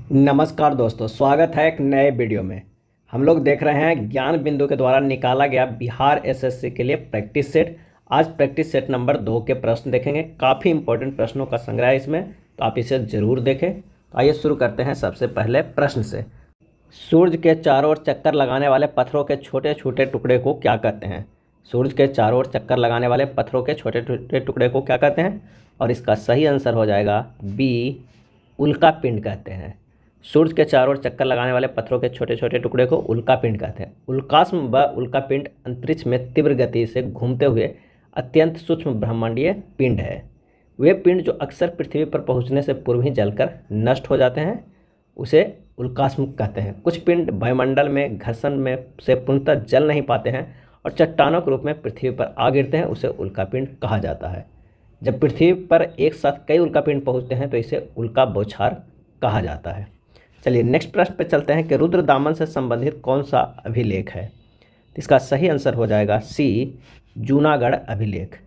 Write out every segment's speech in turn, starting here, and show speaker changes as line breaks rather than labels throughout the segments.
नमस्कार दोस्तों, स्वागत है एक नए वीडियो में। हम लोग देख रहे हैं ज्ञान बिंदु के द्वारा निकाला गया बिहार एसएससी के लिए प्रैक्टिस सेट। आज प्रैक्टिस सेट नंबर 2 के प्रश्न देखेंगे। काफ़ी इंपॉर्टेंट प्रश्नों का संग्रह है इसमें, तो आप इसे ज़रूर देखें। तो आइए शुरू करते हैं सबसे पहले प्रश्न से। सूर्य के चारों ओर चक्कर लगाने वाले पत्थरों के छोटे छोटे टुकड़े को क्या कहते हैं? सूर्य के चारों ओर चक्कर लगाने वाले पत्थरों के छोटे छोटे टुकड़े को क्या कहते हैं? और इसका सही आंसर हो जाएगा बी, उल्का पिंड कहते हैं। सूर्य के चारों ओर चक्कर लगाने वाले पत्थरों के छोटे छोटे टुकड़े को उल्का पिंड कहते हैं। उल्कास्म व उल्का पिंड अंतरिक्ष में तीव्र गति से घूमते हुए अत्यंत सूक्ष्म ब्रह्मांडीय पिंड है। वे पिंड जो अक्सर पृथ्वी पर पहुंचने से पूर्व ही जलकर नष्ट हो जाते हैं, उसे उल्कास्म कहते हैं। कुछ पिंड वायुमंडल में घर्षण में से पूर्णतः जल नहीं पाते हैं और चट्टानों के रूप में पृथ्वी पर आ गिरते हैं, उसे उल्कापिंड कहा जाता है। जब पृथ्वी पर एक साथ कई उल्कापिंड पहुंचते हैं तो इसे उल्का बौछार कहा जाता है। चलिए नेक्स्ट प्रश्न पे चलते हैं कि रुद्रदामन से संबंधित कौन सा अभिलेख है? तो इसका सही आंसर हो जाएगा सी, जूनागढ़ अभिलेख।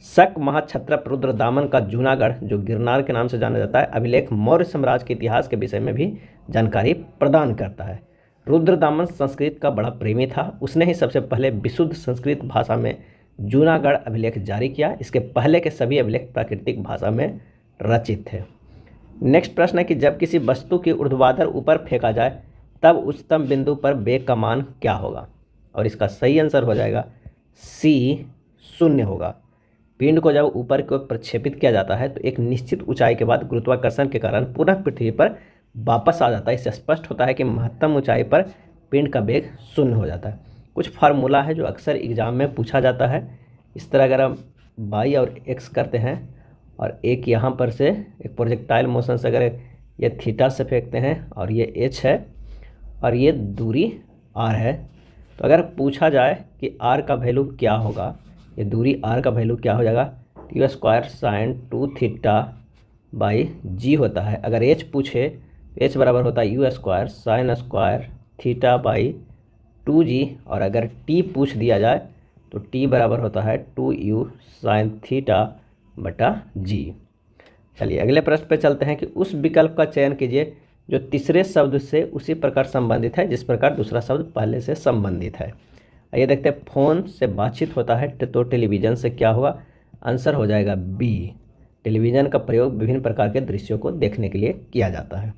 शक महाक्षत्रप रुद्रदामन का जूनागढ़, जो गिरनार के नाम से जाना जाता है, अभिलेख मौर्य साम्राज्य के इतिहास के विषय में भी जानकारी प्रदान करता है। रुद्रदामन संस्कृत का बड़ा प्रेमी था। उसने ही सबसे पहले विशुद्ध संस्कृत भाषा में जूनागढ़ अभिलेख जारी किया। इसके पहले के सभी अभिलेख प्राकृतिक भाषा में रचित थे। नेक्स्ट प्रश्न है कि जब किसी वस्तु की ऊर्ध्वाधर ऊपर फेंका जाए तब उच्चतम बिंदु पर वेग का मान क्या होगा? और इसका सही आंसर हो जाएगा सी, 0 होगा। पिंड को जब ऊपर की ओर प्रक्षेपित किया जाता है तो एक निश्चित ऊंचाई के बाद गुरुत्वाकर्षण के कारण पुनः पृथ्वी पर वापस आ जाता है। इससे स्पष्ट होता है कि महत्तम ऊंचाई पर पिंड का वेग 0 हो जाता है। कुछ फार्मूला है जो अक्सर एग्जाम में पूछा जाता है। इस तरह अगर हम वाई और एक्स करते हैं और एक यहाँ पर से एक प्रोजेक्टाइल मोशन से अगर ये थीटा से फेंकते हैं और ये एच है और ये दूरी आर है, तो अगर पूछा जाए कि आर का वैल्यू क्या होगा, ये दूरी आर का वैल्यू क्या हो जाएगा, u square sine 2 theta by g होता है। अगर एच पूछे तो एच बराबर होता है you square sine square theta by 2g, और अगर टी पूछ दिया जाए तो टी बराबर होता है 2u साइन थीटा बटा जी। चलिए अगले प्रश्न पे चलते हैं कि उस विकल्प का चयन कीजिए जो तीसरे शब्द से उसी प्रकार संबंधित है जिस प्रकार दूसरा शब्द पहले से संबंधित है। आइए देखते हैं। फ़ोन से बातचीत होता है तो टेलीविज़न से क्या होगा? आंसर हो जाएगा बी, टेलीविज़न का प्रयोग विभिन्न प्रकार के दृश्यों को देखने के लिए किया जाता है।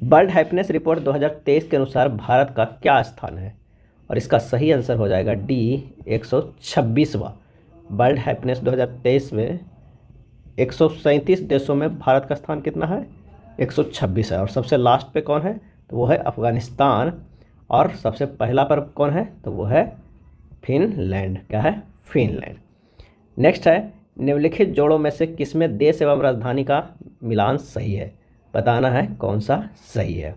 वर्ल्ड हैप्पीनेस रिपोर्ट 2023 के अनुसार भारत का क्या स्थान है? और इसका सही आंसर हो जाएगा डी, 126वां। वर्ल्ड हैप्पीनेस 2023 में 137 देशों में भारत का स्थान कितना है? 126 है। और सबसे लास्ट पे कौन है? तो वो है अफ़गानिस्तान। और सबसे पहला पर कौन है? तो वो है फिनलैंड। क्या है? फिनलैंड। नेक्स्ट है, निम्नलिखित जोड़ों में से किसमें देश एवं राजधानी का मिलान सही है? बताना है कौन सा सही है।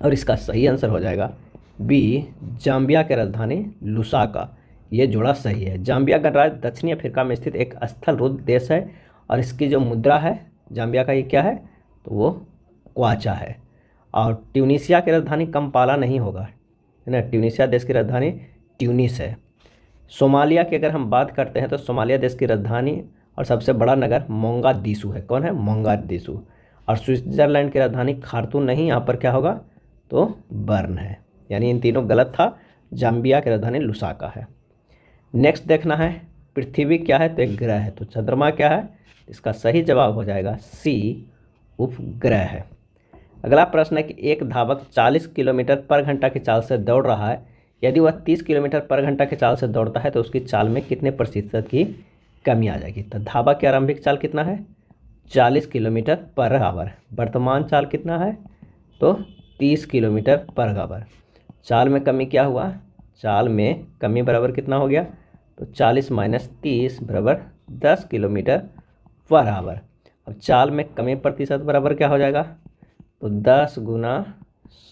और इसका सही आंसर हो जाएगा बी, जाम्बिया की राजधानी लुसाका। ये जोड़ा सही है। जाम्बिया गणराज्य दक्षिणी अफ्रीका में स्थित एक स्थल रुद्ध देश है और इसकी जो मुद्रा है जाम्बिया का, ये क्या है? तो वो क्वाचा है। और ट्यूनीशिया की राजधानी कंपाला नहीं होगा, है ना। ट्यूनीशिया देश की राजधानी ट्यूनिस है। सोमालिया की अगर हम बात करते हैं तो सोमालिया देश की राजधानी और सबसे बड़ा नगर मोंगादिशु है। कौन है? मोंगादिशु। और स्विट्जरलैंड की राजधानी खार्तूम नहीं, यहाँ पर क्या होगा? तो बर्न है। यानी इन तीनों गलत था। जाम्बिया की राजधानी लुसाका है। नेक्स्ट देखना है, पृथ्वी क्या है? तो एक ग्रह है। तो चंद्रमा क्या है? इसका सही जवाब हो जाएगा सी, उपग्रह है। अगला प्रश्न है कि एक धावक 40 किलोमीटर पर घंटा की चाल से दौड़ रहा है। यदि वह 30 किलोमीटर पर घंटा की चाल से दौड़ता है तो उसकी चाल में कितने प्रतिशत की कमी आ जाएगी? तो धावक की आरंभिक चाल कितना है? 40 किलोमीटर पर आवर। वर्तमान चाल कितना है? तो 30 किलोमीटर पर आवर। चाल में कमी क्या हुआ? चाल में कमी बराबर कितना हो गया? तो 40 माइनस 30 बराबर 10 किलोमीटर पर आवर। अब चाल में कमी प्रतिशत बराबर क्या हो जाएगा? तो 10 गुना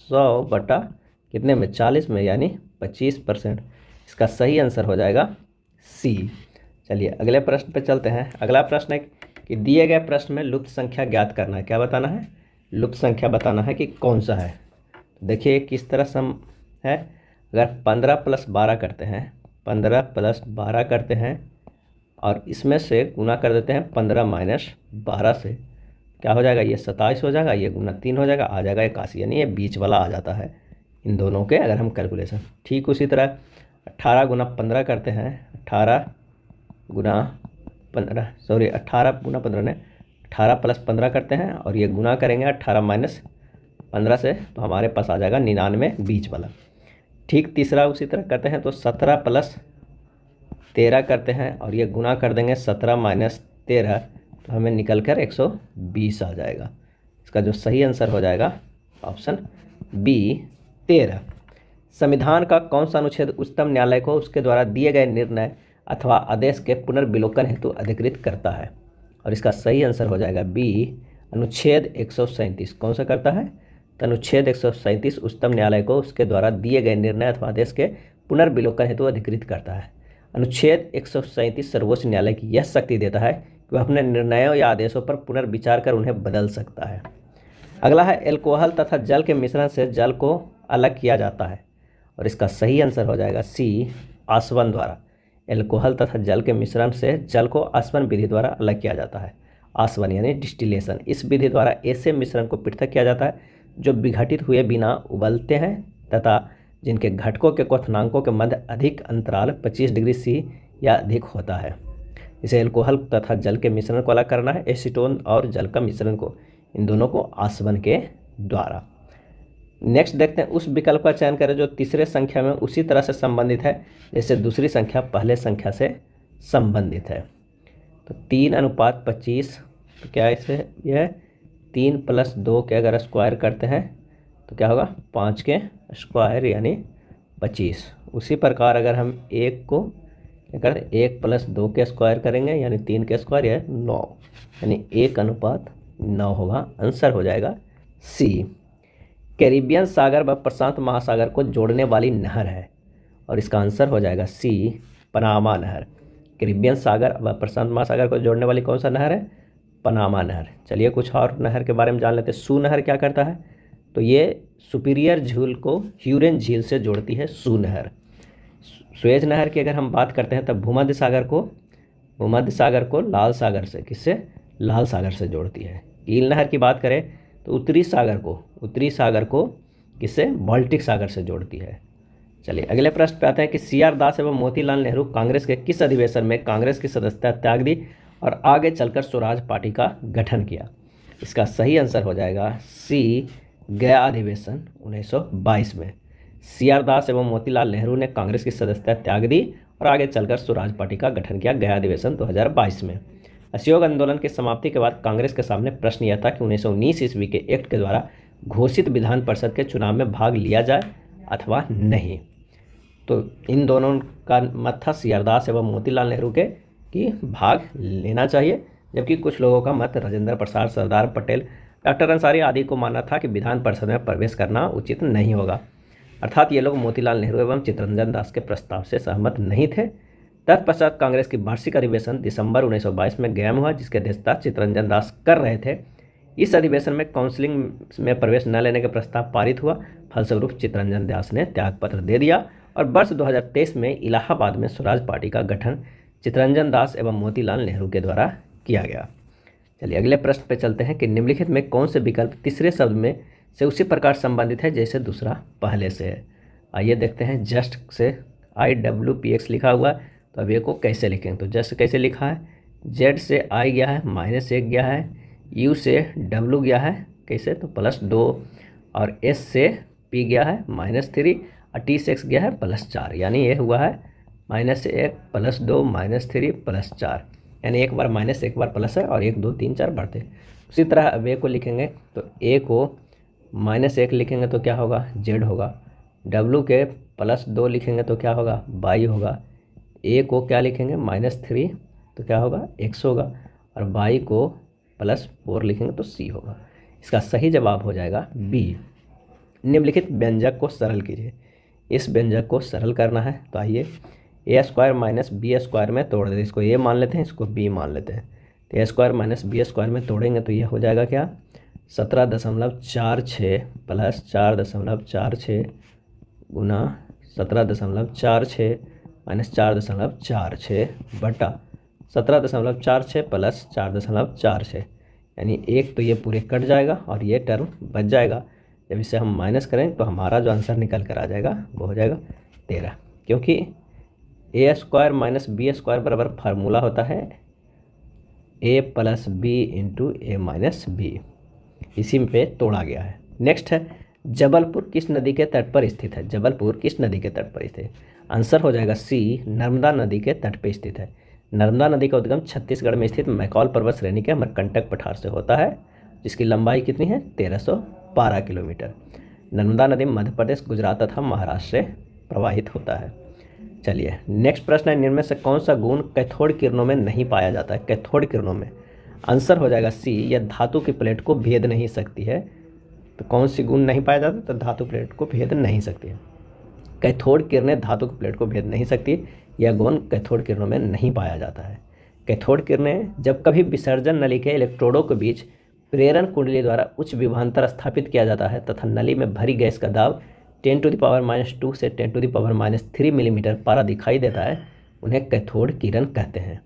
100 बटा कितने में? 40 में, यानी 25%। इसका सही आंसर हो जाएगा सी। चलिए अगले प्रश्न पे चलते हैं। अगला प्रश्न है कि दिए गए प्रश्न में लुप्त संख्या ज्ञात करना है। क्या बताना है? लुप्त संख्या बताना है कि कौन सा है। देखिए किस तरह सम है। अगर 15 + 12 करते हैं, 15 + 12 करते हैं और इसमें से गुना कर देते हैं 15 - 12 से, क्या हो जाएगा, ये 27 हो जाएगा, ये गुना 3 हो जाएगा, आ जाएगा 81, यानी ये बीच वाला आ जाता है इन दोनों के अगर हम कैलकुलेशन। ठीक उसी तरह 18 गुना 15 करते हैं, 18 गुना 15 ने 18 प्लस 15 करते हैं और ये गुना करेंगे 18 माइनस 15 से, तो हमारे पास आ जाएगा 99 बीच वाला। ठीक तीसरा उसी तरह करते हैं, तो 17 प्लस 13 करते हैं और ये गुना कर देंगे 17 माइनस 13, तो हमें निकल कर 120 आ जाएगा। इसका जो सही आंसर हो जाएगा ऑप्शन बी 13। संविधान का कौन सा अनुच्छेद उच्चतम न्यायालय को उसके द्वारा दिए गए निर्णय अथवा आदेश के पुनर्विलोकन हेतु अधिकृत करता है? और इसका सही आंसर हो जाएगा बी अनुच्छेद 137। कौन सा करता है? तो अनुच्छेद 137 उच्चतम न्यायालय को उसके द्वारा दिए गए निर्णय अथवा आदेश के पुनर्विलोकन हेतु अधिकृत करता है। अनुच्छेद 137 सर्वोच्च न्यायालय की यह शक्ति देता है कि वह अपने निर्णयों या आदेशों पर पुनर्विचार कर उन्हें बदल सकता है। अगला है एल्कोहल तथा जल के मिश्रण से जल को अलग किया जाता है, और इसका सही आंसर हो जाएगा सी आसवन द्वारा। एल्कोहल तथा जल के मिश्रण से जल को आसवन विधि द्वारा अलग किया जाता है। आसवन यानी डिस्टिलेशन। इस विधि द्वारा ऐसे मिश्रण को पृथक किया जाता है जो विघटित हुए बिना उबलते हैं तथा जिनके घटकों के क्वथनांकों के मध्य अधिक अंतराल 25 डिग्री सी या अधिक होता है। इसे एल्कोहल तथा जल के मिश्रण को अलग करना है, एसीटोन और जल का मिश्रण को, इन दोनों को आसवन के द्वारा। नेक्स्ट देखते हैं, उस विकल्प का चयन करें जो तीसरे संख्या में उसी तरह से संबंधित है जैसे दूसरी संख्या पहले संख्या से संबंधित है। तो 3:25, तो क्या इसे यह 3 + 2 के अगर स्क्वायर करते हैं तो क्या होगा 5 के स्क्वायर यानी 25। उसी प्रकार अगर हम 1 को क्या करते 1 + 2 के स्क्वायर करेंगे यानी 3 के स्क्वायर या 9, यानी 1:9 होगा। आंसर हो जाएगा सी। कैरिबियन सागर व प्रशांत महासागर को जोड़ने वाली नहर है, और इसका आंसर हो जाएगा सी पनामा नहर। कैरिबियन सागर व प्रशांत महासागर को जोड़ने वाली कौन सा नहर है? पनामा नहर। चलिए कुछ और नहर के बारे में जान लेते हैं। सू नहर क्या करता है? तो ये सुपीरियर झील को ह्यूरन झील से जोड़ती है सू नहर। सुएज नहर की अगर हम बात करते हैं तब भूमध्य सागर को लाल सागर से, किससे? लाल सागर से जोड़ती है। ईल नहर की बात करें तो उत्तरी सागर को किससे? बाल्टिक सागर से जोड़ती है। चलिए अगले प्रश्न पे आते हैं कि CR दास एवं मोतीलाल नेहरू कांग्रेस के किस अधिवेशन में कांग्रेस की सदस्यता त्याग दी और आगे चलकर स्वराज पार्टी का गठन किया? इसका सही आंसर हो जाएगा सी गया अधिवेशन 1922 में। CR दास एवं मोतीलाल नेहरू ने कांग्रेस की सदस्यता त्याग दी और आगे चलकर स्वराज पार्टी का गठन किया गया अधिवेशन 2022 में। असहयोग आंदोलन की समाप्ति के बाद कांग्रेस के सामने प्रश्न यह था कि 1919 ईस्वी के एक्ट के द्वारा घोषित विधान परिषद के चुनाव में भाग लिया जाए अथवा नहीं। तो इन दोनों का मत था CR दास एवं मोतीलाल नेहरू के कि भाग लेना चाहिए, जबकि कुछ लोगों का मत राजेंद्र प्रसाद, सरदार पटेल, डॉक्टर अंसारी आदि को मानना था कि विधान परिषद में प्रवेश करना उचित नहीं होगा। अर्थात ये लोग मोतीलाल नेहरू एवं चित्तरंजन दास के प्रस्ताव से सहमत नहीं थे। तत्पश्चात कांग्रेस की वार्षिक अधिवेशन दिसंबर 1922 में गया हुआ, जिसके अध्यक्षता चित्तरंजन दास कर रहे थे। इस अधिवेशन में काउंसिलिंग में प्रवेश न लेने का प्रस्ताव पारित हुआ। फलस्वरूप चित्तरंजन दास ने त्यागपत्र दे दिया और वर्ष 2023 में इलाहाबाद में स्वराज पार्टी का गठन चित्तरंजन दास एवं मोतीलाल नेहरू के द्वारा किया गया। चलिए अगले प्रश्न पे चलते हैं कि निम्नलिखित में कौन से विकल्प तीसरे शब्द में से उसी प्रकार संबंधित है जैसे दूसरा पहले से है? आइए देखते हैं। जस्ट से IWPX लिखा हुआ है, तो अब ये को कैसे लिखेंगे? तो जस्ट कैसे लिखा है? Z से I गया है, -1 गया है, U से W गया है, कैसे? तो +2, और S से P गया है -3 और T से X गया है +4, यानी ये हुआ है -1 +2 -3 +4, यानी एक बार माइनस एक बार प्लस है और 1 2 3 4 बढ़ते। उसी तरह अब ए को लिखेंगे तो A को -1 लिखेंगे तो क्या होगा? Z होगा। W के +2 लिखेंगे तो क्या होगा? Y होगा। A को क्या लिखेंगे? -3 तो क्या होगा? X होगा, और Y को +4 लिखेंगे तो C होगा। इसका सही जवाब हो जाएगा B। निम्नलिखित व्यंजक को सरल कीजिए। इस व्यंजक को सरल करना है तो आइए A² - B² में तोड़ देते हैं। इसको A मान लेते हैं, इसको B मान लेते हैं। तो A² - B² में तोड़ेंगे तो यह हो जाएगा क्या? 17.46 + 4.46 गुना 17.46 - 4.46 बटा 17.46 + 4.46, यानी एक तो ये पूरे कट जाएगा और ये टर्म बच जाएगा। जब इसे हम माइनस करें तो हमारा जो आंसर निकल कर आ जाएगा वो हो जाएगा 13, क्योंकि ए स्क्वायर माइनस बी स्क्वायर बराबर फार्मूला होता है ए प्लस बी इंटू ए माइनस बी, इसी पे तोड़ा गया है। नेक्स्ट है जबलपुर किस नदी के तट पर स्थित है? जबलपुर किस नदी के तट पर स्थित है? आंसर हो जाएगा सी, नर्मदा नदी के तट पर स्थित है। नर्मदा नदी का उद्गम छत्तीसगढ़ में स्थित मैकॉल पर्वत श्रेणी के अमरकंटक पठार से होता है, जिसकी लंबाई कितनी है? 1312 किलोमीटर। नर्मदा नदी मध्य प्रदेश, गुजरात तथा महाराष्ट्र से प्रवाहित होता है। चलिए नेक्स्ट प्रश्न है, निम्न में से कौन सा गुण कैथोड किरणों में नहीं पाया जाता है? कैथोड किरणों में आंसर हो जाएगा सी, यह धातु की प्लेट को भेद नहीं सकती है। तो कौन सी गुण नहीं पाया जाता? तो धातु प्लेट को भेद नहीं सकती है। कैथोड किरणें धातु की प्लेट को भेद नहीं सकती, यह गुण कैथोड किरणों में नहीं पाया जाता है। कैथोड किरणें जब कभी विसर्जन नली के इलेक्ट्रोडों के बीच प्रेरण कुंडली द्वारा उच्च विभवांतर स्थापित किया जाता है तथा नली में भरी गैस का दाब 10⁻⁻2 से 10⁻³ मिलीमीटर पारा दिखाई देता है, उन्हें कैथोड किरण कहते हैं।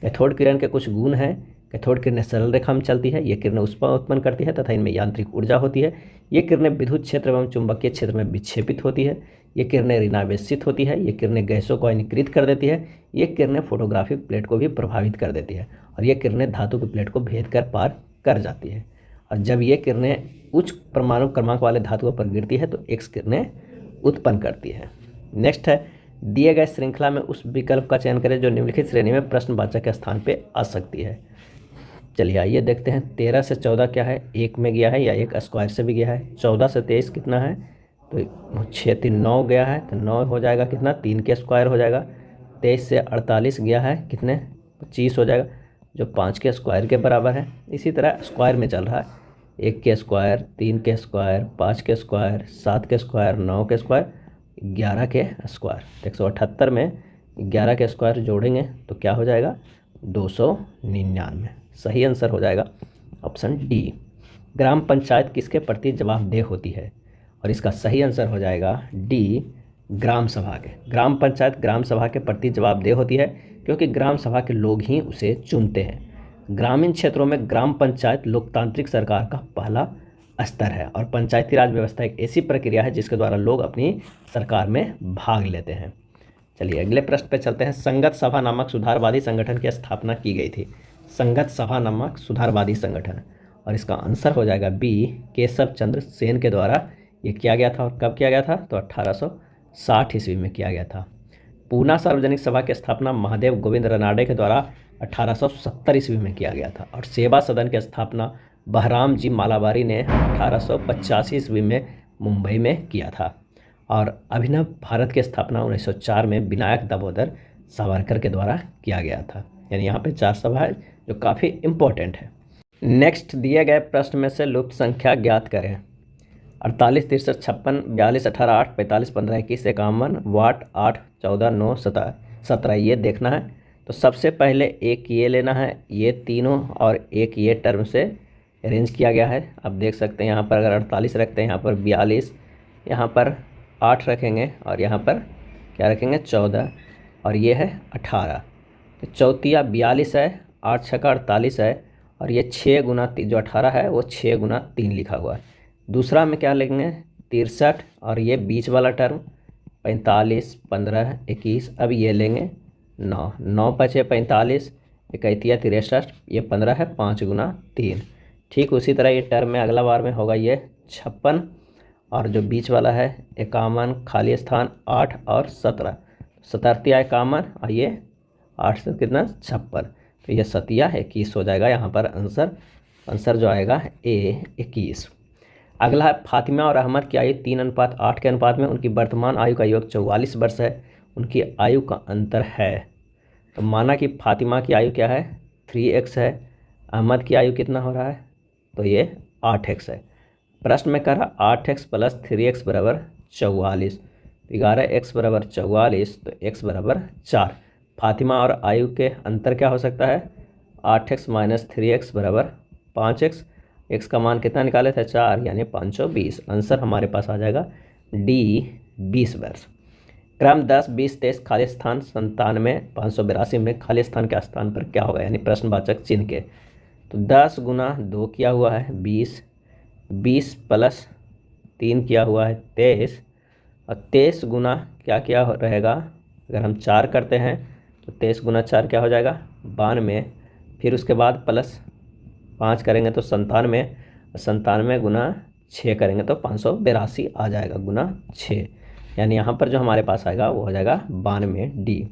कैथोड किरण के कुछ गुण हैं। कैथोड किरणें सरल रेखा में चलती है, ये किरणें ऊष्मा उत्पन्न करती है तथा इनमें यांत्रिक ऊर्जा होती है। ये किरणें विद्युत क्षेत्र एवं चुंबकीय क्षेत्र में विक्षेपित होती है। ये किरणें ऋणावेशित होती है। ये किरणें गैसों को आयनीकृत कर देती है। ये किरणें फोटोग्राफिक प्लेट को भी प्रभावित कर देती है और ये किरणें धातु की प्लेट को भेद कर पार कर जाती है। और जब ये किरणें उच्च परमाणु क्रमांक वाले धातुओं पर गिरती है तो एक्स किरणें उत्पन्न करती है। नेक्स्ट है, दिए गए श्रृंखला में उस विकल्प का चयन करें जो निम्नलिखित श्रेणी में प्रश्नवाचक के स्थान पे आ सकती है। चलिए आइए देखते हैं, 13 से 14 क्या है? एक में गया है या एक स्क्वायर से भी गया है। 14 से 23 कितना है? तो 6 3 9 गया है, तो 9 हो जाएगा कितना? 3 के स्क्वायर हो जाएगा। 23 से 48 गया है, कितने? 25 हो जाएगा, जो 5 के स्क्वायर के बराबर है। इसी तरह स्क्वायर में चल रहा है, 1 के स्क्वायर, 3 के स्क्वायर, 5 के स्क्वायर, 7 के स्क्वायर, 9 के स्क्वायर, 11 के स्क्वायर। 178 में 11 के स्क्वायर जोड़ेंगे तो क्या हो जाएगा? 299। सही आंसर हो जाएगा ऑप्शन डी। ग्राम पंचायत किसके प्रति जवाबदेह होती है? और इसका सही आंसर हो जाएगा डी, ग्राम सभा के। ग्राम पंचायत ग्राम सभा के प्रति जवाबदेह होती है, क्योंकि ग्राम सभा के लोग ही उसे चुनते हैं। ग्रामीण क्षेत्रों में ग्राम पंचायत लोकतांत्रिक सरकार का पहला स्तर है और पंचायती राज व्यवस्था एक ऐसी प्रक्रिया है जिसके द्वारा लोग अपनी सरकार में भाग लेते हैं। चलिए अगले प्रश्न पे चलते हैं। संगत सभा नामक सुधारवादी संगठन की स्थापना की गई थी। संगत सभा नामक सुधारवादी संगठन, और इसका आंसर हो जाएगा बी, केशव चंद्र सेन के द्वारा ये किया गया था। और कब किया गया था? तो 1860 ईस्वी में किया गया था। पूना सार्वजनिक सभा की स्थापना महादेव गोविंद रनाडे के द्वारा 1870 ईस्वी में किया गया था। और सेवा सदन की स्थापना बहराम जी मालाबारी ने 1885 ईस्वी में मुंबई में किया था। और अभिनव भारत की स्थापना 1904 में विनायक दामोदर सावरकर के द्वारा किया गया था। यानी यहाँ पे 4 सभा है जो काफ़ी इम्पोर्टेंट है। नेक्स्ट, दिए गए प्रश्न में से लुप्त संख्या ज्ञात करें। 48 63 56 42 18 8 45 15 21 51 वाट 8 14 9 17 ये देखना है। तो सबसे पहले एक ये लेना है, ये तीनों और एक ये टर्म से अरेंज किया गया है। आप देख सकते हैं यहाँ पर अगर 48 रखते हैं, यहाँ पर 42, यहाँ पर 8 रखेंगे और यहाँ पर क्या रखेंगे? 14, और ये है 18। तो चौथिया 42 है, 8 छक्का 48 है, और ये 6 गुना जो 18 है वो 6 गुना 3 लिखा हुआ है। दूसरा में क्या लेंगे? 63, और ये बीच वाला टर्म 45 15 21, अब ये लेंगे 9 9 5 45, 31 63, ये 15 है, 5 गुना 3। ठीक उसी तरह ये टर्म में अगला बार में होगा ये 56, और जो बीच वाला है 51, खाली स्थान 8 और 17, 17 51, और ये 8 से कितना? 56, तो ये 7 21 हो जाएगा। यहाँ पर आंसर जो आएगा ए 21। अगला है, फातिमा और अहमद की आयु 3:8 के अनुपात में उनकी वर्तमान आयु का योग 44 वर्ष है, उनकी आयु का अंतर है। तो माना कि फातिमा की आयु क्या है? 3x है। अहमद की आयु कितना हो रहा है? तो ये 8x है। प्रश्न में कह रहा 8x + 3x बराबर 44, 11x बराबर 44, तो x बराबर 4। फातिमा और आयु के अंतर क्या हो सकता है? 8x - 3x बराबर 5x। x का मान कितना निकाले थे? 4, यानी 520। आंसर हमारे पास आ जाएगा डी, 20 वर्ष। क्रम 10 20 23 खाली स्थान 97 582 में खाली स्थान के स्थान पर क्या होगा? यानी प्रश्नवाचक चिन्ह के। तो 10 गुना 2 किया हुआ है 20, 20 प्लस 3 किया हुआ है 23, और 23 गुना क्या क्या रहेगा, अगर हम 4 करते हैं तो 23 गुना 4 क्या हो जाएगा 92, फिर उसके बाद प्लस 5 करेंगे तो 97, 97 गुना 6 करेंगे तो 582 आ जाएगा गुना 6, यानी यहाँ पर जो हमारे पास आएगा वो हो जाएगा 92 डी।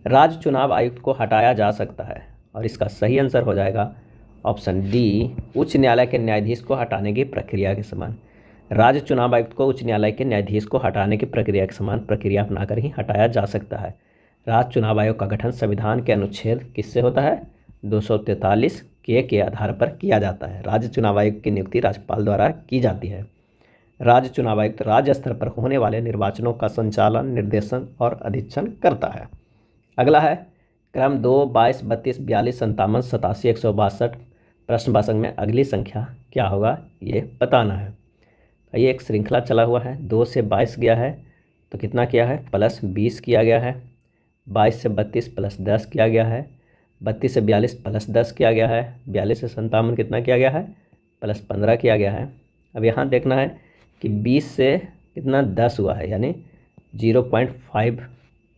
राज्य चुनाव आयुक्त को हटाया जा सकता है, और इसका सही आंसर हो जाएगा ऑप्शन डी, उच्च न्यायालय के न्यायाधीश को हटाने की प्रक्रिया के समान। राज्य चुनाव आयुक्त को उच्च न्यायालय के न्यायाधीश को हटाने की प्रक्रिया के समान प्रक्रिया अपनाकर ही हटाया जा सकता है। राज्य चुनाव आयोग का गठन संविधान के अनुच्छेद किससे होता है 243 के आधार पर किया जाता है। राज्य चुनाव आयोग की नियुक्ति राज्यपाल द्वारा की जाती है। राज्य चुनाव आयुक्त राज्य स्तर पर होने वाले निर्वाचनों का संचालन, निर्देशन और अधीक्षण करता है। अगला है क्रम 2, 22, 32, 42, 57, 87, 162 प्रश्न वाचक में अगली संख्या क्या होगा ये बताना है। ये एक श्रृंखला चला हुआ है, 2 से 22 गया है तो कितना किया है प्लस 20 किया गया है, 22 से 32 प्लस 10 किया गया है, 32 से 42 प्लस 10 किया गया है, 42 से 57 कितना किया गया है प्लस 15 किया गया है। अब यहाँ देखना है कि 20 से कितना 10 हुआ है यानी 0.5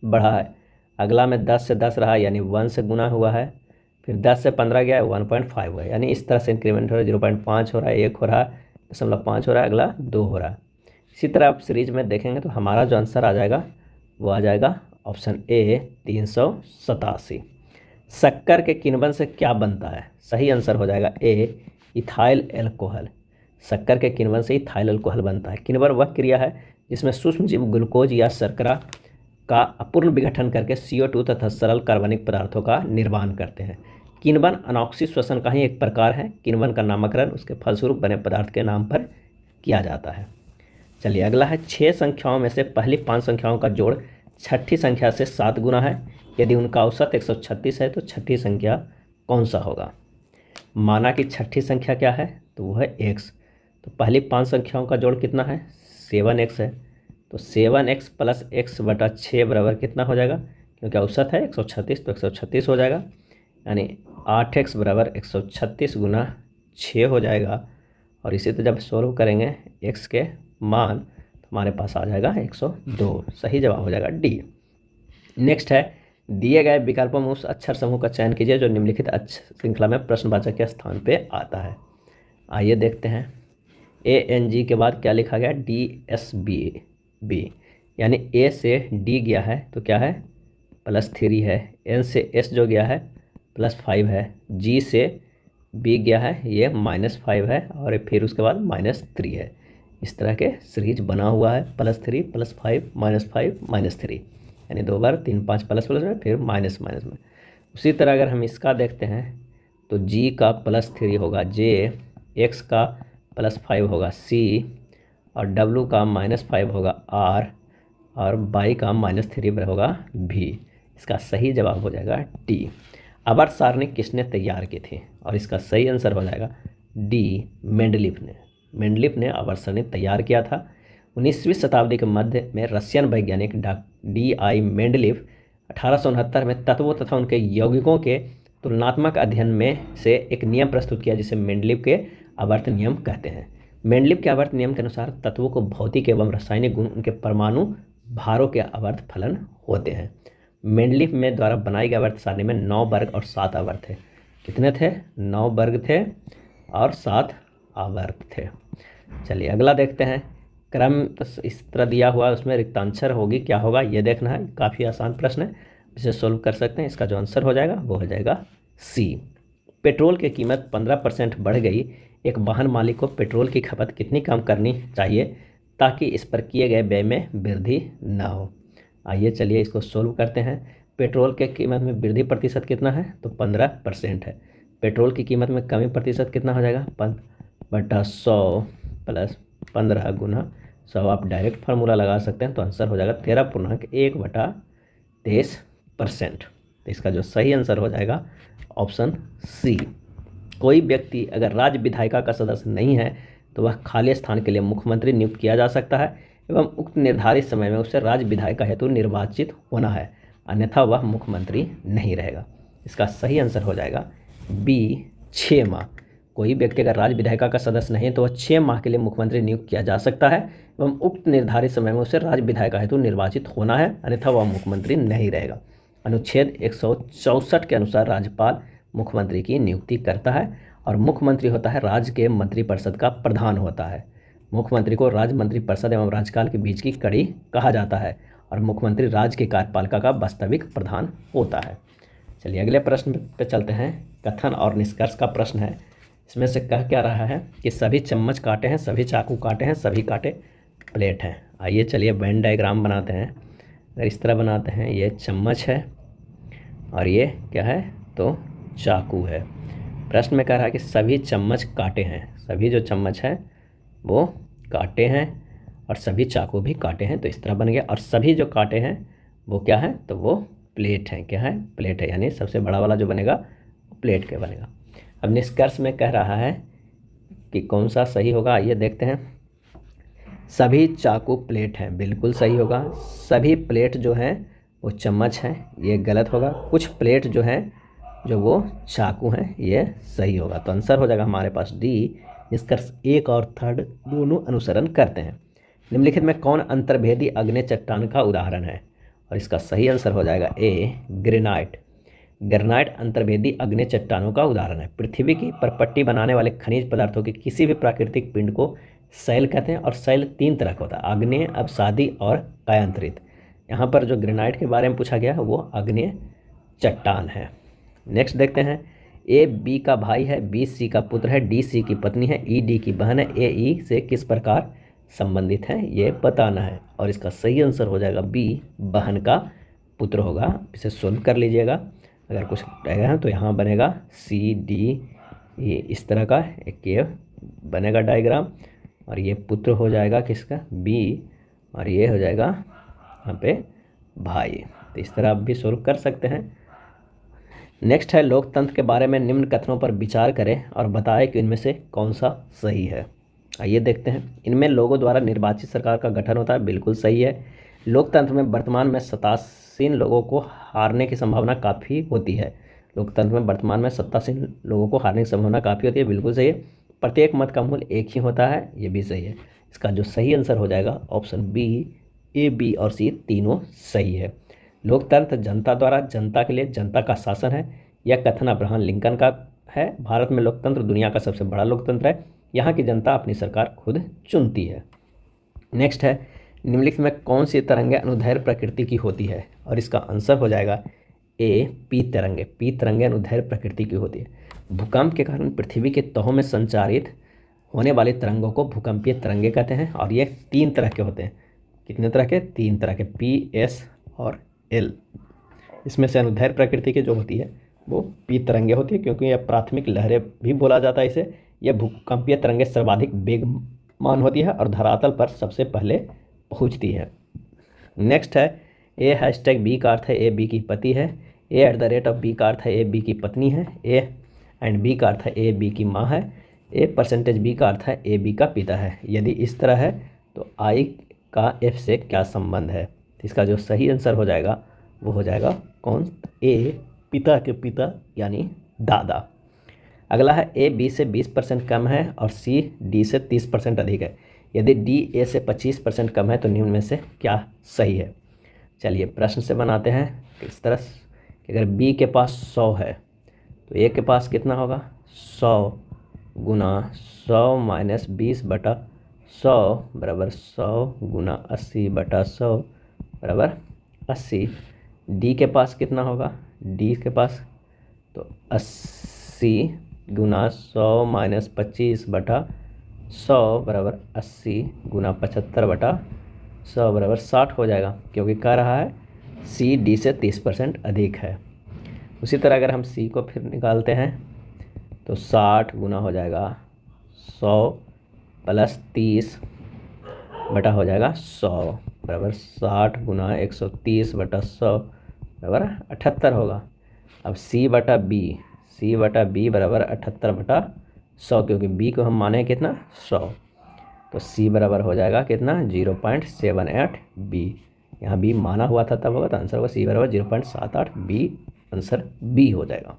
बढ़ा है, अगला में 10 से 10 रहा यानी 1 से गुना हुआ है, फिर 10 से 15 गया है 1.5 हुआ है, यानी इस तरह से इंक्रीमेंट हो रहा है, 0.5 हो रहा है, 1 हो रहा है, 0.5 हो रहा है, अगला 2 हो रहा है। इसी तरह आप सीरीज में देखेंगे तो हमारा जो आंसर आ जाएगा वो आ जाएगा ऑप्शन ए 387। शक्कर के किण्वन से क्या बनता है, सही आंसर हो जाएगा ए इथाइल एल्कोहल। शक्कर के किण्वन से इथाइल एल्कोहल बनता है। किण्वन वह क्रिया है जिसमें सूक्ष्म जीव ग्लूकोज या शर्करा का अपूर्ण विघटन करके CO2 तथा सरल कार्बनिक पदार्थों का निर्माण करते हैं। किण्वन अनॉक्सी श्वसन का ही एक प्रकार है। किण्वन का नामकरण उसके फलस्वरूप बने पदार्थ के नाम पर किया जाता है। चलिए अगला है 6 संख्याओं में से पहली 5 संख्याओं का जोड़ छठी संख्या से 7 गुना है, यदि उनका औसत 136 है तो छठी संख्या कौन सा होगा। माना कि छठी संख्या क्या है तो वो है x, तो पहली 5 संख्याओं का जोड़ कितना है 7x है, तो 7x प्लस x बटा 6 बराबर कितना हो जाएगा, क्योंकि औसत है 136 तो 136 हो जाएगा, यानी 8x बराबर 136 गुना 6 हो जाएगा। और इसी तो जब सोल्व करेंगे x के मान तो हमारे पास आ जाएगा 102, सही जवाब हो जाएगा डी। नेक्स्ट है दिए गए विकल्पों में उस अक्षर समूह का चयन कीजिए जो निम्नलिखित अक्षर श्रृंखला में प्रश्नवाचक के स्थान पे आता है। आइए देखते हैं। ANG के बाद क्या लिखा गया DSB, यानी A से D गया है तो क्या है +3 है, N से S जो गया है +5 है, G से B गया है ये -5 है, और फिर उसके बाद -3 है। इस तरह के सीरीज बना हुआ है +3 +5 -5 -3, यानी 2 बार 3 5 प्लस में फिर माइनस में। उसी तरह अगर हम इसका देखते हैं तो G का +3 होगा J, X का +5 होगा C, और W का -5 होगा R, और Y का -3 होगा V। इसका सही जवाब हो जाएगा D। आवर्त सारणी किसने तैयार की थी, और इसका सही आंसर हो जाएगा D मेंडलीफ ने आवर्त सारणी तैयार किया था। 19वीं शताब्दी के मध्य में रशियन वैज्ञानिक DI मेंडलीफ 1869 में तत्वों तथा उनके यौगिकों के तुलनात्मक अध्ययन में से एक नियम प्रस्तुत किया जिसे मेंडलीफ के आवर्त नियम कहते हैं। मेंडलीफ के आवर्त नियम के अनुसार तत्वों को भौतिक एवं रासायनिक गुण उनके परमाणु भारों के आवर्त फलन होते हैं। मेंडलीफ में द्वारा बनाई गई आवर्त सारणी में 9 वर्ग और 7 आवर्त थे। कितने थे 9 वर्ग थे और 7 आवर्त थे। चलिए अगला देखते हैं। क्रम इस तरह दिया हुआ है, उसमें रिक्तांशर होगी क्या होगा ये देखना है। काफ़ी आसान प्रश्न है, इसे सोल्व कर सकते हैं। इसका जो आंसर हो जाएगा वो हो जाएगा C। पेट्रोल की कीमत 15% बढ़ गई, एक वाहन मालिक को पेट्रोल की खपत कितनी कम करनी चाहिए ताकि इस पर किए गए व्यय में वृद्धि न हो। आइए चलिए इसको सोल्व करते हैं। पेट्रोल के कीमत में वृद्धि प्रतिशत कितना है तो 15% है। पेट्रोल की कीमत में कमी प्रतिशत कितना हो जाएगा 5/100 प्लस 15 गुना 100। आप डायरेक्ट फार्मूला लगा सकते हैं तो आंसर हो जाएगा 13.1/23%। तो इसका जो सही आंसर हो जाएगा ऑप्शन C। कोई व्यक्ति अगर राज्य विधायिका का सदस्य नहीं है तो वह खाली स्थान के लिए मुख्यमंत्री नियुक्त किया जा सकता है एवं उक्त निर्धारित समय में उसे राज्य विधायिका हेतु निर्वाचित होना है, अन्यथा वह मुख्यमंत्री नहीं रहेगा। इसका सही आंसर हो जाएगा B 6 माह। कोई व्यक्ति अगर राज्य विधायिका का सदस्य नहीं है तो वह 6 माह के लिए मुख्यमंत्री नियुक्त किया जा सकता है एवं उक्त निर्धारित समय में उसे राज्य विधायिका हेतु निर्वाचित होना है, अन्यथा वह मुख्यमंत्री नहीं रहेगा। अनुच्छेद 164 के अनुसार राज्यपाल मुख्यमंत्री की नियुक्ति करता है और मुख्यमंत्री होता है राज्य के मंत्रिपरिषद का प्रधान होता है। मुख्यमंत्री को राज्य मंत्रिपरिषद एवं राज्यपाल के बीच की कड़ी कहा जाता है और मुख्यमंत्री राज्य की कार्यपालिका का वास्तविक प्रधान होता है। चलिए अगले प्रश्न पे चलते हैं। कथन और निष्कर्ष का प्रश्न है। इसमें से कह क्या रहा है कि सभी चम्मच काटे हैं, सभी चाकू काटे हैं, सभी कांटे प्लेट हैं। आइए चलिए वेन डायग्राम बनाते हैं। अगर इस तरह बनाते हैं, ये चम्मच है और ये क्या है तो चाकू है। प्रश्न में कह रहा है कि सभी चम्मच काटे हैं, सभी जो चम्मच हैं वो काटे हैं और सभी चाकू भी काटे हैं, तो इस तरह बन गया। और सभी जो काटे हैं वो क्या है तो वो प्लेट हैं। क्या है? प्लेट है, यानी सबसे बड़ा वाला जो बनेगा वो प्लेट का बनेगा। अब निष्कर्ष में कह रहा है कि कौन सा सही होगा, आइए देखते हैं। सभी चाकू प्लेट हैं, बिल्कुल सही होगा। सभी प्लेट जो हैं वो चम्मच हैं, ये गलत होगा। कुछ प्लेट जो हैं जो वो चाकू हैं, ये सही होगा। तो आंसर हो जाएगा हमारे पास डी। निष्कर्ष 1 और 3 दोनों अनुसरण करते हैं। निम्नलिखित में कौन अंतर्भेदी आग्नेय चट्टान का उदाहरण है? और इसका सही आंसर हो जाएगा ए, ग्रेनाइट। ग्रेनाइट अंतर्भेदी आग्नेय चट्टानों का उदाहरण है। पृथ्वी की परपट्टी बनाने वाले खनिज पदार्थों के किसी भी प्राकृतिक पिंड को शैल कहते हैं और शैल 3 तरह का होता है, आग्नेय, अवसादी और कायांतरित। यहाँ पर जो ग्रेनाइट के बारे में पूछा गया है वो आग्नेय चट्टान है। नेक्स्ट देखते हैं। ए बी का भाई है, बी सी का पुत्र है, डी सी की पत्नी है, ई डी की बहन है, ए ई से किस प्रकार संबंधित है ये बताना है। और इसका सही आंसर हो जाएगा बी, बहन का पुत्र होगा। इसे सोल्व कर लीजिएगा। अगर कुछ रहेगा तो यहाँ बनेगा सी डी, ये इस तरह का एक ये बनेगा डायग्राम, और ये पुत्र हो जाएगा किसका बी, और ये हो जाएगा यहाँ पे भाई। तो इस तरह आप भी सोल्व कर सकते हैं। नेक्स्ट है लोकतंत्र के बारे में निम्न कथनों पर विचार करें और बताएं कि इनमें से कौन सा सही है। आइए देखते हैं। इनमें लोगों द्वारा निर्वाचित सरकार का गठन होता है, बिल्कुल सही है। लोकतंत्र में वर्तमान में 87 लोगों को हारने की संभावना काफ़ी होती है। लोकतंत्र में वर्तमान में 87 लोगों को हारने की संभावना काफ़ी होती है, बिल्कुल सही है। प्रत्येक मत का मूल्य एक ही होता है, ये भी सही है। इसका जो सही आंसर हो जाएगा ऑप्शन बी, ए बी और सी तीनों सही है। लोकतंत्र जनता द्वारा जनता के लिए जनता का शासन है, यह कथन अब्राहम लिंकन का है। भारत में लोकतंत्र दुनिया का सबसे बड़ा लोकतंत्र है, यहाँ की जनता अपनी सरकार खुद चुनती है। नेक्स्ट है निम्नलिखित में कौन सी तरंगें अनुदैर्घ्य प्रकृति की होती है? और इसका आंसर हो जाएगा ए, पी तरंगे। पी तरंगें अनुदैर्घ्य प्रकृति की होती है। भूकंप के कारण पृथ्वी के तहों में संचारित होने वाली तरंगों को भूकंपीय तरंगे कहते हैं, और ये 3 तरह के होते हैं। कितने तरह के? 3 तरह के, पी, एस और एल। इसमें से अनुदैर्घ्य प्रकृति की जो होती है वो पी तरंगे होती है, क्योंकि यह प्राथमिक लहरें भी बोला जाता है इसे। यह भूकंपीय तरंगे सर्वाधिक वेगमान होती है और धरातल पर सबसे पहले पहुंचती है। नेक्स्ट है ए हैशटैग बी का अर्थ है ए बी की पति है, A at the rate of B का अर्थ है ए बी की पत्नी है, ए एंड बी का अर्थ है ए बी की माँ है, ए परसेंटेज बी का अर्थ है ए बी का पिता है। यदि इस तरह है तो आई का एफ से क्या संबंध है? इसका जो सही आंसर हो जाएगा वो हो जाएगा कौन? ए, पिता के पिता यानी दादा। अगला है ए बी से 20% कम है और सी डी से 30% अधिक है। यदि डी ए से 25% कम है तो निम्न में से क्या सही है? चलिए प्रश्न से बनाते हैं। इस तरह कि अगर बी के पास 100 है तो ए के पास कितना होगा? 100 गुना 100 माइनस 20/100 बराबर 100 गुना 80/100 बराबर 80। डी के पास कितना होगा? डी के पास तो 80 गुना 100 माइनस 25/100 बराबर 80 गुना 75/100 बराबर 60 हो जाएगा, क्योंकि कह रहा है सी डी से 30% अधिक है। उसी तरह अगर हम सी को फिर निकालते हैं तो 60 गुना हो जाएगा 100 प्लस 30 बटा हो जाएगा 100 बराबर 60 गुना 130/100 बराबर 78 होगा। अब सी बटा बी बराबर 78/100, क्योंकि बी को हम माने कितना 100, तो सी बराबर हो जाएगा कितना 0.78 बी। यहाँ बी माना हुआ था तब होगा, तो आंसर होगा सी बराबर 0.78 बी। आंसर बी हो जाएगा।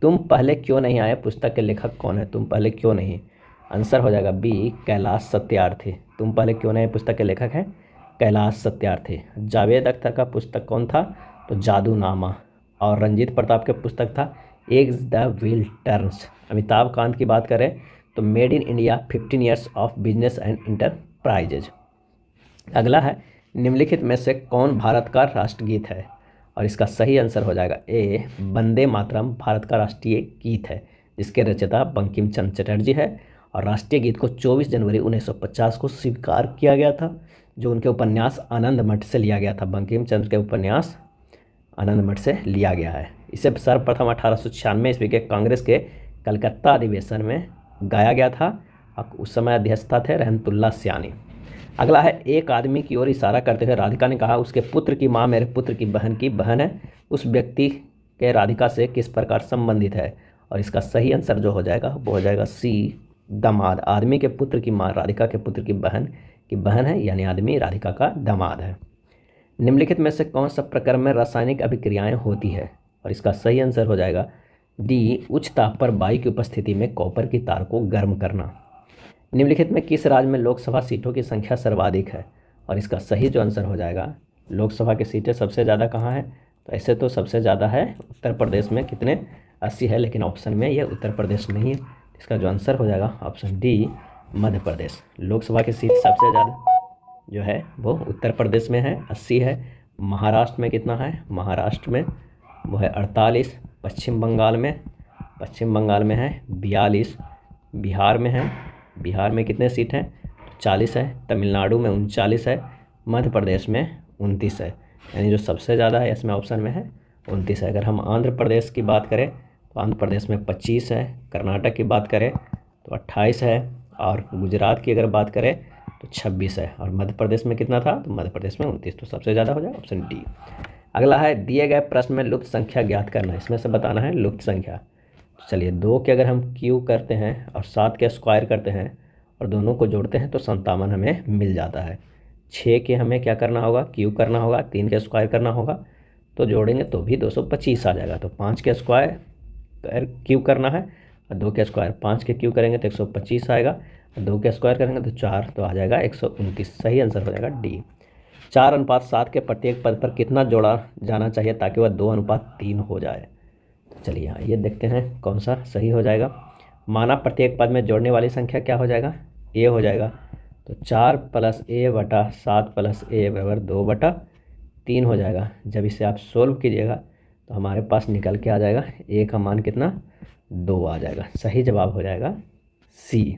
तुम पहले क्यों नहीं आए पुस्तक के लेखक कौन है? तुम पहले क्यों नहीं, आंसर हो जाएगा बी कैलाश सत्यार्थी। तुम पहले क्यों नहीं पुस्तक के लेखक हैं कैलाश सत्यार्थी। जावेद अख्तर का पुस्तक कौन था? तो जादूनामा। और रंजीत प्रताप के पुस्तक था eggs the wheel turns. Amitabh Kant की बात करें तो made in India 15 years of business and enterprises. अगला है निम्नलिखित में से कौन भारत का राष्ट्रगीत है? और इसका सही आंसर हो जाएगा ए वंदे मातरम भारत का राष्ट्रीय गीत है, जिसके रचयिता बंकिम चंद्र चटर्जी है। और राष्ट्रीय गीत को 24 जनवरी 1950 को स्वीकार किया गया था, जो उनके उपन्यास आनंद मठ से लिया गया था। बंकिम चंद्र के उपन्यास आनंद मठ से लिया गया है। इसे सर्वप्रथम 1896 ईस्वी के कांग्रेस के कलकत्ता अधिवेशन में गाया गया था। उस समय अध्यक्षता थे रहमतुल्लाह सियानी। अगला है एक आदमी की ओर इशारा करते हुए राधिका ने कहा उसके पुत्र की माँ मेरे पुत्र की बहन है। उस व्यक्ति के राधिका से किस प्रकार संबंधित है? और इसका सही आंसर जो हो जाएगा वो हो जाएगा सी दामाद। आदमी के पुत्र की माँ राधिका के पुत्र की बहन है, यानी आदमी राधिका का दामाद है। निम्नलिखित में से कौन सा प्रक्रम में रासायनिक अभिक्रियाएं होती है? और इसका सही आंसर हो जाएगा डी उच्च ताप पर वायु की उपस्थिति में कॉपर की तार को गर्म करना। निम्नलिखित में किस राज्य में लोकसभा सीटों की संख्या सर्वाधिक है? और इसका सही जो आंसर हो जाएगा लोकसभा की सीटें सबसे ज़्यादा कहाँ है? तो ऐसे तो सबसे ज़्यादा है उत्तर प्रदेश में, कितने 80 है, लेकिन ऑप्शन में ये उत्तर प्रदेश नहीं है। इसका जो आंसर हो जाएगा ऑप्शन डी मध्य प्रदेश। लोकसभा की सीट सबसे ज़्यादा जो है वो उत्तर प्रदेश में है, 80 है। महाराष्ट्र में कितना है? महाराष्ट्र में वो है 48। पश्चिम बंगाल में है 42। बिहार में है, बिहार में कितने सीट हैं? 40 है। तमिलनाडु में 39 है। मध्य प्रदेश में 29 है, यानी जो सबसे ज़्यादा है इसमें ऑप्शन में है 29 है। अगर हम आंध्र प्रदेश की बात करें तो आंध्र प्रदेश में 25 है। कर्नाटक की बात करें तो 28 है। और गुजरात की अगर बात करें तो 26 है। और मध्य प्रदेश में कितना था? तो मध्य प्रदेश में 29, तो सबसे ज़्यादा हो जाएगा ऑप्शन डी। अगला है दिए गए प्रश्न में लुप्त संख्या ज्ञात करना। इसमें से बताना है लुप्त संख्या। तो चलिए 2 के अगर हम क्यू करते हैं और 7 के स्क्वायर करते हैं और दोनों को जोड़ते हैं तो 57 हमें मिल जाता है। 6 के हमें क्या करना होगा? क्यू करना होगा। 3 के स्क्वायर करना होगा तो जोड़ेंगे तो भी 225 आ जाएगा। तो 5 के स्क्वायर क्यू करना है और 2 के स्क्वायर 5 के क्यू करेंगे तो 125 आएगा। 2 के स्क्वायर करेंगे तो 4, तो आ जाएगा 129। सही आंसर हो जाएगा डी। 4:7 के प्रत्येक पद पर कितना जोड़ा जाना चाहिए ताकि वह 2:3 हो जाए? तो चलिए यहाँ ये देखते हैं कौन सा सही हो जाएगा। माना प्रत्येक पद में जोड़ने वाली संख्या क्या हो जाएगा? ए हो जाएगा। तो 4 + a/7 + a = 2/3 हो जाएगा। जब इसे आप सोल्व कीजिएगा तो हमारे पास निकल के आ जाएगा ए का मान कितना? 2 आ जाएगा। सही जवाब हो जाएगा सी।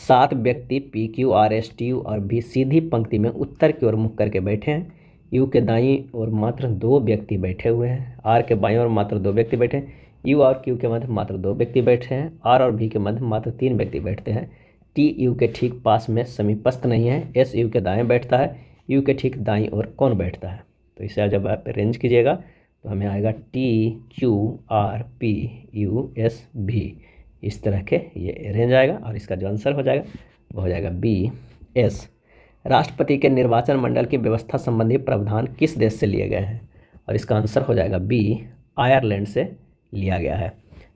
7 व्यक्ति P Q R S T U और भी सीधी पंक्ति में उत्तर की ओर मुख करके बैठे हैं। यू के दाईं ओर मात्र 2 व्यक्ति बैठे हुए हैं। आर के बाईं ओर मात्र 2 व्यक्ति बैठे हैं। यू और क्यू के मध्य मात्र 2 व्यक्ति बैठे हैं। आर और भी के मध्य मात्र 3 व्यक्ति बैठते हैं। टी यू के ठीक पास में समीपस्थ नहीं है। एस यू के दाएं बैठता है। यू के ठीक दाईं ओर कौन बैठता है? तो इसे जब आप अरेंज कीजिएगा तो हमें आएगा T Q R P U S भी, इस तरह के ये अरेंज आएगा। और इसका जो आंसर हो जाएगा वो हो जाएगा बी एस। राष्ट्रपति के निर्वाचन मंडल की व्यवस्था संबंधी प्रावधान किस देश से लिए गए हैं? और इसका आंसर हो जाएगा बी आयरलैंड से लिया गया है।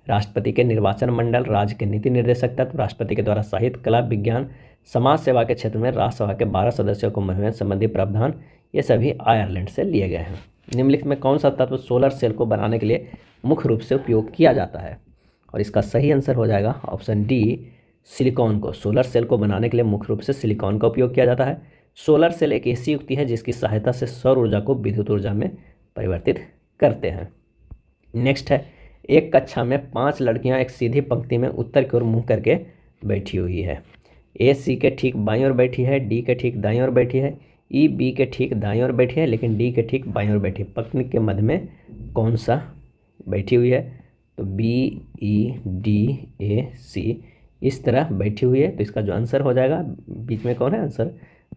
राष्ट्रपति के निर्वाचन मंडल राज्य के नीति निर्देशक तत्व, राष्ट्रपति के द्वारा साहित्य, कला, विज्ञान, समाज सेवा के क्षेत्र में राज्यसभा के 12 सदस्यों को मनोनयन संबंधी प्रावधान, ये सभी आयरलैंड से लिए गए हैं। निम्नलिखित में कौन सा तत्व सोलर सेल को बनाने के लिए मुख्य रूप से उपयोग किया जाता है? और इसका सही आंसर हो जाएगा ऑप्शन डी सिलिकॉन को। सोलर सेल को बनाने के लिए मुख्य रूप से सिलिकॉन का उपयोग किया जाता है। सोलर सेल एक ऐसी युक्ति है जिसकी सहायता से सौर ऊर्जा को विद्युत ऊर्जा में परिवर्तित करते हैं। नेक्स्ट है एक कक्षा में 5 लड़कियां एक सीधी पंक्ति में उत्तर की ओर मुंह करके बैठी हुई है। ए सी के ठीक बाईं ओर बैठी है, डी के ठीक दाईं ओर बैठी है, ई बी के ठीक दाईं ओर बैठी है, लेकिन डी के ठीक बाईं ओर बैठी है। पंक्ति के मध्य में कौन सा बैठी हुई है? तो बी ई डी ए सी इस तरह बैठी हुई है। तो इसका जो आंसर हो जाएगा बीच में कौन है? आंसर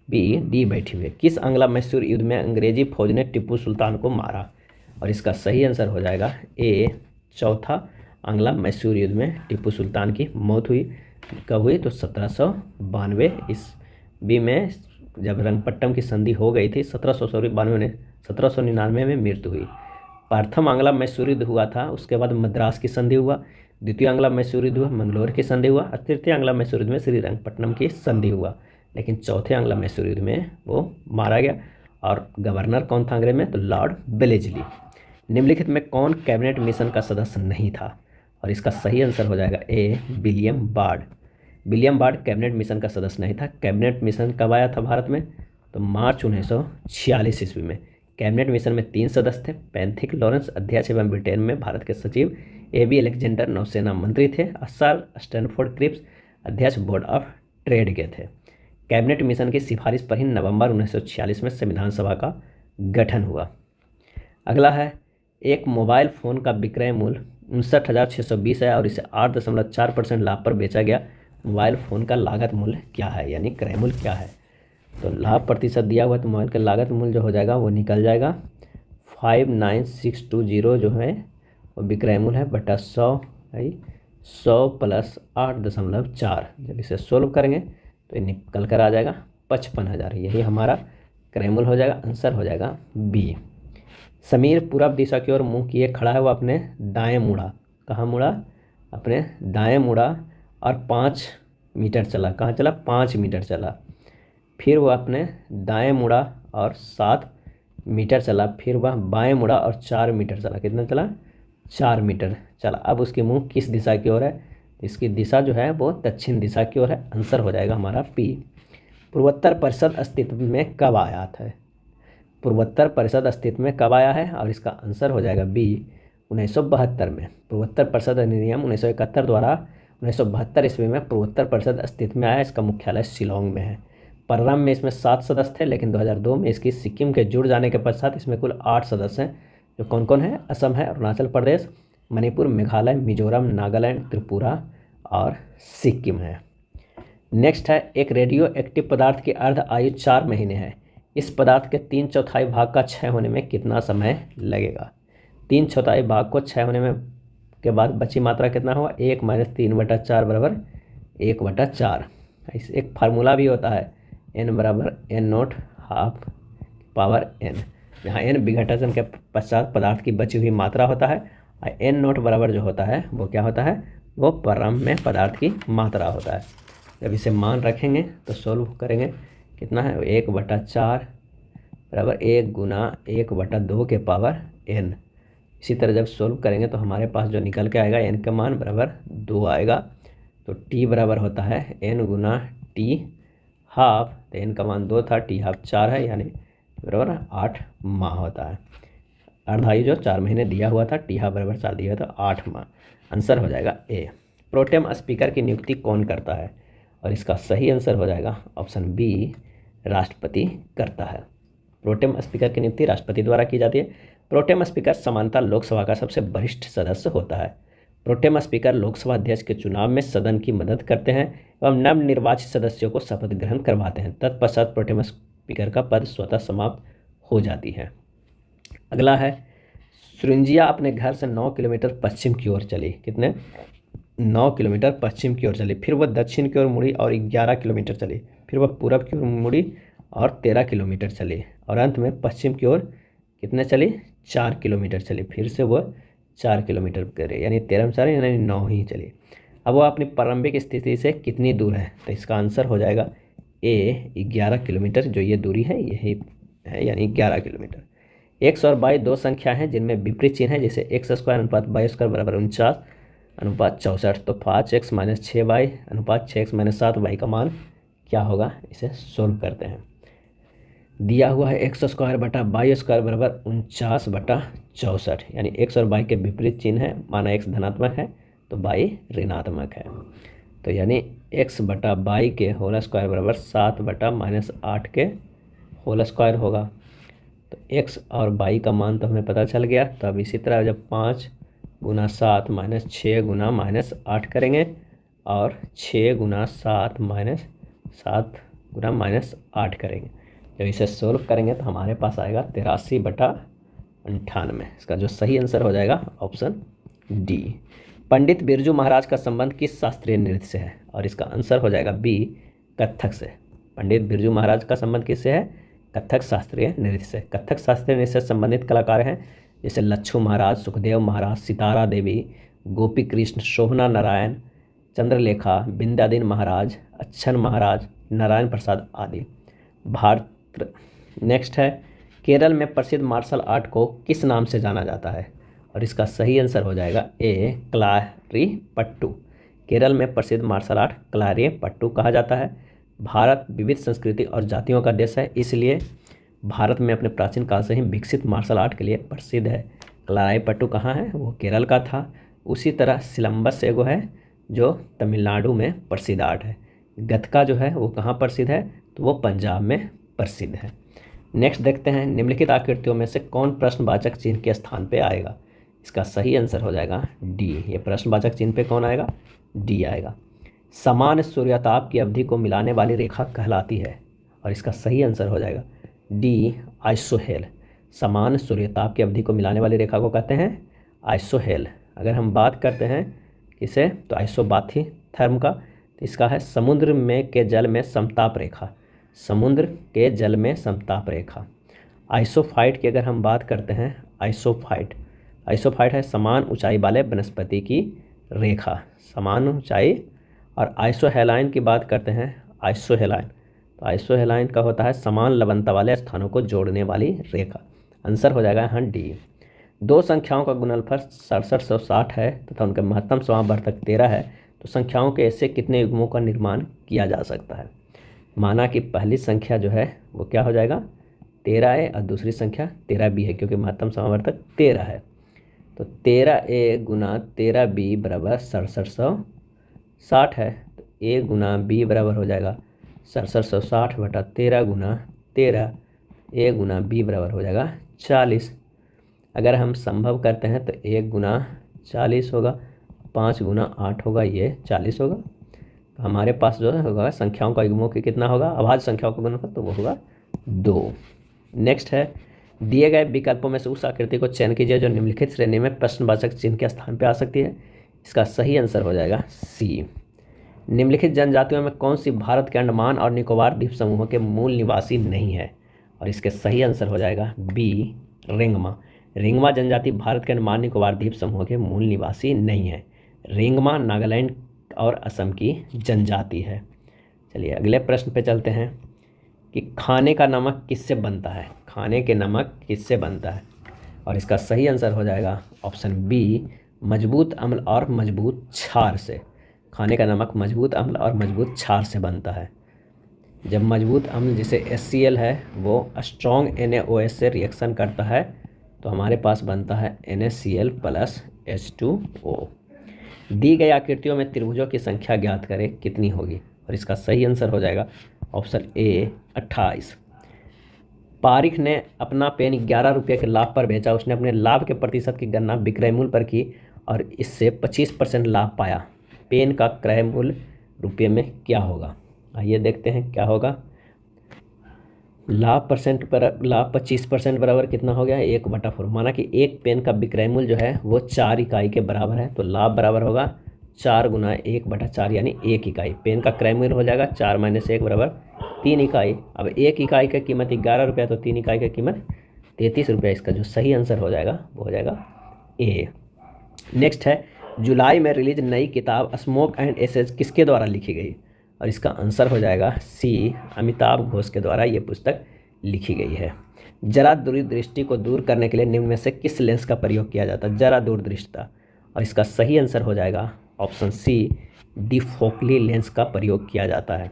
बी डी बैठी हुई है। किस आंग्ला मैसूर युद्ध में अंग्रेजी फौज ने टीपू सुल्तान को मारा? और इसका सही आंसर हो जाएगा ए चौथा आंग्ला मैसूर युद्ध में टीपू सुल्तान की मौत हुई। कब हुई? तो 1792 ईस्वी में जब रंगपट्टम की संधि हो गई थी। 1799 में मृत्यु हुई। प्रथम आंग्ला मैसूर युद्ध हुआ था, उसके बाद मद्रास की संधि हुआ, द्वितीय आंग्ला मैसूर युद्ध हुआ, मंगलोर की संधि हुआ, और तृतीय आंग्ला मैसूर युद्ध में श्रीरंगपट्टनम की संधि हुआ। लेकिन चौथे आंग्ला मैसूर युद्ध में वो मारा गया। और गवर्नर कौन था अंग्रेज में? तो लॉर्ड वेलेस्ली। निम्नलिखित में कौन कैबिनेट मिशन का सदस्य नहीं था? और इसका सही आंसर हो जाएगा A, William Bard. William Bard cabinet mission का सदस्य नहीं था। कैबिनेट मिशन कब आया था भारत में? तो मार्च 1946 ईस्वी में। कैबिनेट मिशन में 3 सदस्य थे। पैंथिक लॉरेंस अध्यक्ष एवं ब्रिटेन में भारत के सचिव, AB अलेक्जेंडर नौसेना मंत्री थे, सर स्टैनफोर्ड क्रिप्स अध्यक्ष बोर्ड ऑफ ट्रेड के थे। कैबिनेट मिशन की सिफारिश पर ही नवंबर 1946 में संविधान सभा का गठन हुआ। अगला है, एक मोबाइल फ़ोन का विक्रय मूल्य 59,620 है और इसे 8.4% लाभ पर बेचा गया। मोबाइल फ़ोन का लागत मूल्य क्या है, यानी क्रय मूल्य क्या है? तो लाभ प्रतिशत दिया हुआ है, तो मोबाइल का लागत मूल्य जो हो जाएगा वो निकल जाएगा 59620 जो है वो विक्रय मूल्य है बटा 100 है, 100 प्लस 8.4। जब इसे सोल्व करेंगे तो ये निकल कर आ जाएगा 55,000। यही हमारा क्रय मूल्य हो जाएगा। आंसर हो जाएगा बी। समीर पूरब दिशा की ओर मुँह किए खड़ा है, वो अपने दाएँ मुड़ा। कहाँ मुड़ा? अपने दाएँ मुड़ा और 5 मीटर चला। कहाँ चला? 5 मीटर चला। फिर वह अपने दाएं मुड़ा और 7 मीटर चला। फिर वह बाएं मुड़ा और 4 मीटर चला। कितना चला? 4 मीटर चला। अब उसकी मुंह किस दिशा की ओर है? इसकी दिशा जो है वो दक्षिण दिशा की ओर है। आंसर हो जाएगा हमारा पी। पूर्वोत्तर परिषद अस्तित्व में कब आया था? पूर्वोत्तर परिषद अस्तित्व में कब आया है? और इसका आंसर हो जाएगा बी, 1972 में। पूर्वोत्तर परिषद अधिनियम 1971 द्वारा 1972 ईस्वी में पूर्वोत्तर परिषद अस्तित्व में आया। इसका मुख्यालय शिलोंग में है। प्रारंभ में इसमें 7 सदस्य थे, लेकिन 2002 में इसकी सिक्किम के जुड़ जाने के पश्चात इसमें कुल 8 सदस्य हैं। जो कौन कौन है? असम है, अरुणाचल प्रदेश, मणिपुर, मेघालय, मिजोरम, नागालैंड, त्रिपुरा और सिक्किम है। नेक्स्ट है, एक रेडियो एक्टिव पदार्थ की अर्ध आयु 4 महीने है। इस पदार्थ के 3/4 भाग का क्षय होने में कितना समय लगेगा? 3/4 भाग को क्षय होने में के बाद बची मात्रा कितना होगा? 1 - 3/4 बराबर 1/4। एक फार्मूला भी होता है, n बराबर n0 हाफ पावर n, जहाँ n विघटन के पश्चात पदार्थ की बची हुई मात्रा होता है और n0 बराबर जो होता है वो क्या होता है? वो प्रारंभ में पदार्थ की मात्रा होता है। जब इसे मान रखेंगे तो सोल्व करेंगे, कितना है? 1/4 बराबर 1 × 1/2 के पावर n। इसी तरह जब सोल्व करेंगे तो हमारे पास जो निकल के आएगा n का मान बराबर 2 आएगा। तो t बराबर होता है n × t हाफ। तो n का मान 2 था, t हाफ 4 है, यानी बराबर 8 माह होता है। अर्धायु जो 4 महीने दिया हुआ था, t हाफ बराबर 4 दिया था, 8 माह। आंसर हो जाएगा ए। प्रोटेम स्पीकर की नियुक्ति कौन करता है? और इसका सही आंसर हो जाएगा ऑप्शन बी, राष्ट्रपति करता है। प्रोटेम स्पीकर की नियुक्ति राष्ट्रपति द्वारा की जाती है। प्रोटेम स्पीकर समानता लोकसभा का सबसे वरिष्ठ सदस्य होता है। प्रोटेम स्पीकर लोकसभा अध्यक्ष के चुनाव में सदन की मदद करते हैं एवं नवनिर्वाचित सदस्यों को शपथ ग्रहण करवाते हैं। तत्पश्चात प्रोटेम स्पीकर का पद स्वतः समाप्त हो जाती है। अगला है, सृंजिया अपने घर से 9 किलोमीटर पश्चिम की ओर चली। कितने? 9 किलोमीटर पश्चिम की ओर चली। फिर वह दक्षिण की ओर मुड़ी और 11 किलोमीटर चली। फिर वह पूरब की ओर मुड़ी और 13 किलोमीटर चली। और अंत में पश्चिम की ओर कितने चली? 4 किलोमीटर चली। फिर से वह 4 किलोमीटर करे, यानी 13 में 4 यानी 9 ही चली। अब वह अपनी प्रारंभिक स्थिति से कितनी दूर है? तो इसका आंसर हो जाएगा ए, 11 किलोमीटर। जो ये दूरी है यही है, यानी 11 किलोमीटर। x और y दो संख्या हैं जिनमें विपरीत चिन्ह है, जैसे x² अनुपात y² बराबर 49 अनुपात 64। तो 5x - 6y अनुपात 6x - 7y का मान क्या होगा? इसे सोल्व करते हैं। दिया हुआ है x² बटा y² बराबर 49/64, यानी x और y के विपरीत चिन्ह है। माना x धनात्मक है तो y ऋणात्मक है। तो यानी x बटा y के होल स्क्वायर बराबर 7 बटा -8 के होल स्क्वायर होगा। तो x और y का मान तो हमें पता चल गया। तो अब इसी तरह जब 5 × 7 - 6 × -8 करेंगे और 6 × 7 - 7 × -8 करेंगे, जब इसे सोल्व करेंगे तो हमारे पास आएगा 83/98। इसका जो सही आंसर हो जाएगा ऑप्शन डी। पंडित बिरजू महाराज का संबंध किस शास्त्रीय नृत्य से है? और इसका आंसर हो जाएगा बी, कथक से। पंडित बिरजू महाराज का संबंध किससे है? कथक शास्त्रीय नृत्य से। कथक शास्त्रीय नृत्य से संबंधित कलाकार हैं जैसे लच्छू महाराज, सुखदेव महाराज, सितारा देवी, गोपी कृष्ण, शोभना नारायण, चंद्रलेखा, विंध्याधीन महाराज, अच्छन महाराज, नारायण प्रसाद आदि। भारत नेक्स्ट है, केरल में प्रसिद्ध मार्शल आर्ट को किस नाम से जाना जाता है? और इसका सही आंसर हो जाएगा ए क्लारीपट्टू। केरल में प्रसिद्ध मार्शल आर्ट क्लारीपट्टू कहा जाता है। भारत विविध संस्कृति और जातियों का देश है, इसलिए भारत में अपने प्राचीन काल से ही विकसित मार्शल आर्ट के लिए प्रसिद्ध है। क्लारीपट्टू कहाँ है? वो केरल का था। उसी तरह सिलम्बस एगो है जो तमिलनाडु में प्रसिद्ध आर्ट है। गतका जो है वो कहाँ प्रसिद्ध है? तो वो पंजाब में प्रसिद्ध है। नेक्स्ट देखते हैं, निम्नलिखित आकृतियों में से कौन प्रश्नवाचक चिन्ह के स्थान पे आएगा? इसका सही आंसर हो जाएगा डी। ये प्रश्नवाचक चिन्ह पे कौन आएगा? डी आएगा। समान सूर्यताप की अवधि को मिलाने वाली रेखा कहलाती है, और इसका सही आंसर हो जाएगा डी आइसोहेल। समान सूर्यताप की अवधि को मिलाने वाली रेखा को कहते हैं आइसोहेल। अगर हम बात करते हैं किसे, तो आइसोबाथिथर्म का, तो इसका है समुद्र में के जल में समताप रेखा। समुद्र के जल में समताप रेखा। आइसोफाइट की अगर हम बात करते हैं, आइसोफाइट है समान ऊंचाई वाले वनस्पति की रेखा, समान ऊंचाई। और आइसोहेलाइन की बात करते हैं, आइसोहेलाइन, तो आइसोहेलाइन का होता है समान लवणता वाले स्थानों को जोड़ने वाली रेखा। आंसर हो जाएगा यहाँ डी। दो संख्याओं का गुणनफल 6760 है तथा उनका महत्तम समावर्तक 13 है, तो संख्याओं के ऐसे कितने युग्मों का निर्माण किया जा सकता है? माना कि पहली संख्या जो है वो क्या हो जाएगा? 13 है, और दूसरी संख्या 13 भी है, क्योंकि महत्तम समावर्तक 13 है। तो 13A गुना 13B बराबर 6760 है। तो A गुना B बराबर हो जाएगा 6760 बटा 13 गुना 13। A गुना B बराबर हो जाएगा 40। अगर हम संभव करते हैं तो 1 गुना 40 होगा, 5 गुना 8 होगा, ये 40 होगा। तो हमारे पास जो है होगा संख्याओं का युग्मों की कितना होगा? अभाज्य संख्याओं का गुणनफल, तो वो होगा 2। नेक्स्ट है, दिए गए विकल्पों में से उस आकृति को चयन कीजिए जो निम्नलिखित श्रेणी में प्रश्नवाचक चिन्ह के स्थान पर आ सकती है। इसका सही आंसर हो जाएगा सी। निम्नलिखित जनजातियों में कौन सी भारत के अंडमान और निकोबार द्वीप समूहों के मूल निवासी नहीं है? और इसके सही आंसर हो जाएगा बी रेंगमा। रेंगमा जनजाति भारत के अंडमान निकोबार द्वीप समूह के मूल निवासी नहीं है। रेंगमा नागालैंड और असम की जनजाति है। चलिए अगले प्रश्न पे चलते हैं कि खाने का नमक किससे बनता है? खाने के नमक किससे बनता है? और इसका सही आंसर हो जाएगा ऑप्शन बी मजबूत अम्ल और मजबूत क्षार से। खाने का नमक मजबूत अम्ल और मजबूत क्षार से बनता है। जब मजबूत अम्ल जिसे HCl है वो स्ट्रॉन्ग NaOH से रिएक्शन करता है तो हमारे पास बनता है NaCl प्लस H2O। दी गई आकृतियों में त्रिभुजों की संख्या ज्ञात करें कितनी होगी? और इसका सही आंसर हो जाएगा ऑप्शन ए 28। पारिख ने अपना पेन 11 रुपये के लाभ पर बेचा। उसने अपने लाभ के प्रतिशत की गणना विक्रय मूल्य पर की और इससे 25% लाभ पाया। पेन का क्रय मूल्य रुपये में क्या होगा? आइए देखते हैं क्या होगा। लाभ 25% बराबर कितना हो गया? 1/4। माना कि एक पेन का विक्रय मूल्य जो है वो 4 इकाई के बराबर है, तो लाभ बराबर होगा 4 गुना 1/4 यानी 1 इकाई। पेन का क्रय मूल्य हो जाएगा 4 - 1 बराबर 3 इकाई। अब 1 इकाई का कीमत 11 रुपया, तो 3 इकाई का कीमत 33 रुपया। इसका जो सही आंसर हो जाएगा वो हो जाएगा ए। नेक्स्ट है, जुलाई में रिलीज नई किताब स्मोक एंड एसेज किसके द्वारा लिखी गई? और इसका आंसर हो जाएगा सी अमिताभ घोष के द्वारा ये पुस्तक लिखी गई है। जरा दूरदृष्टि को दूर करने के लिए निम्न में से किस लेंस का प्रयोग किया जाता है? जरा दूरदृष्टता। और इसका सही आंसर हो जाएगा ऑप्शन सी डिफोकली लेंस का प्रयोग किया जाता है।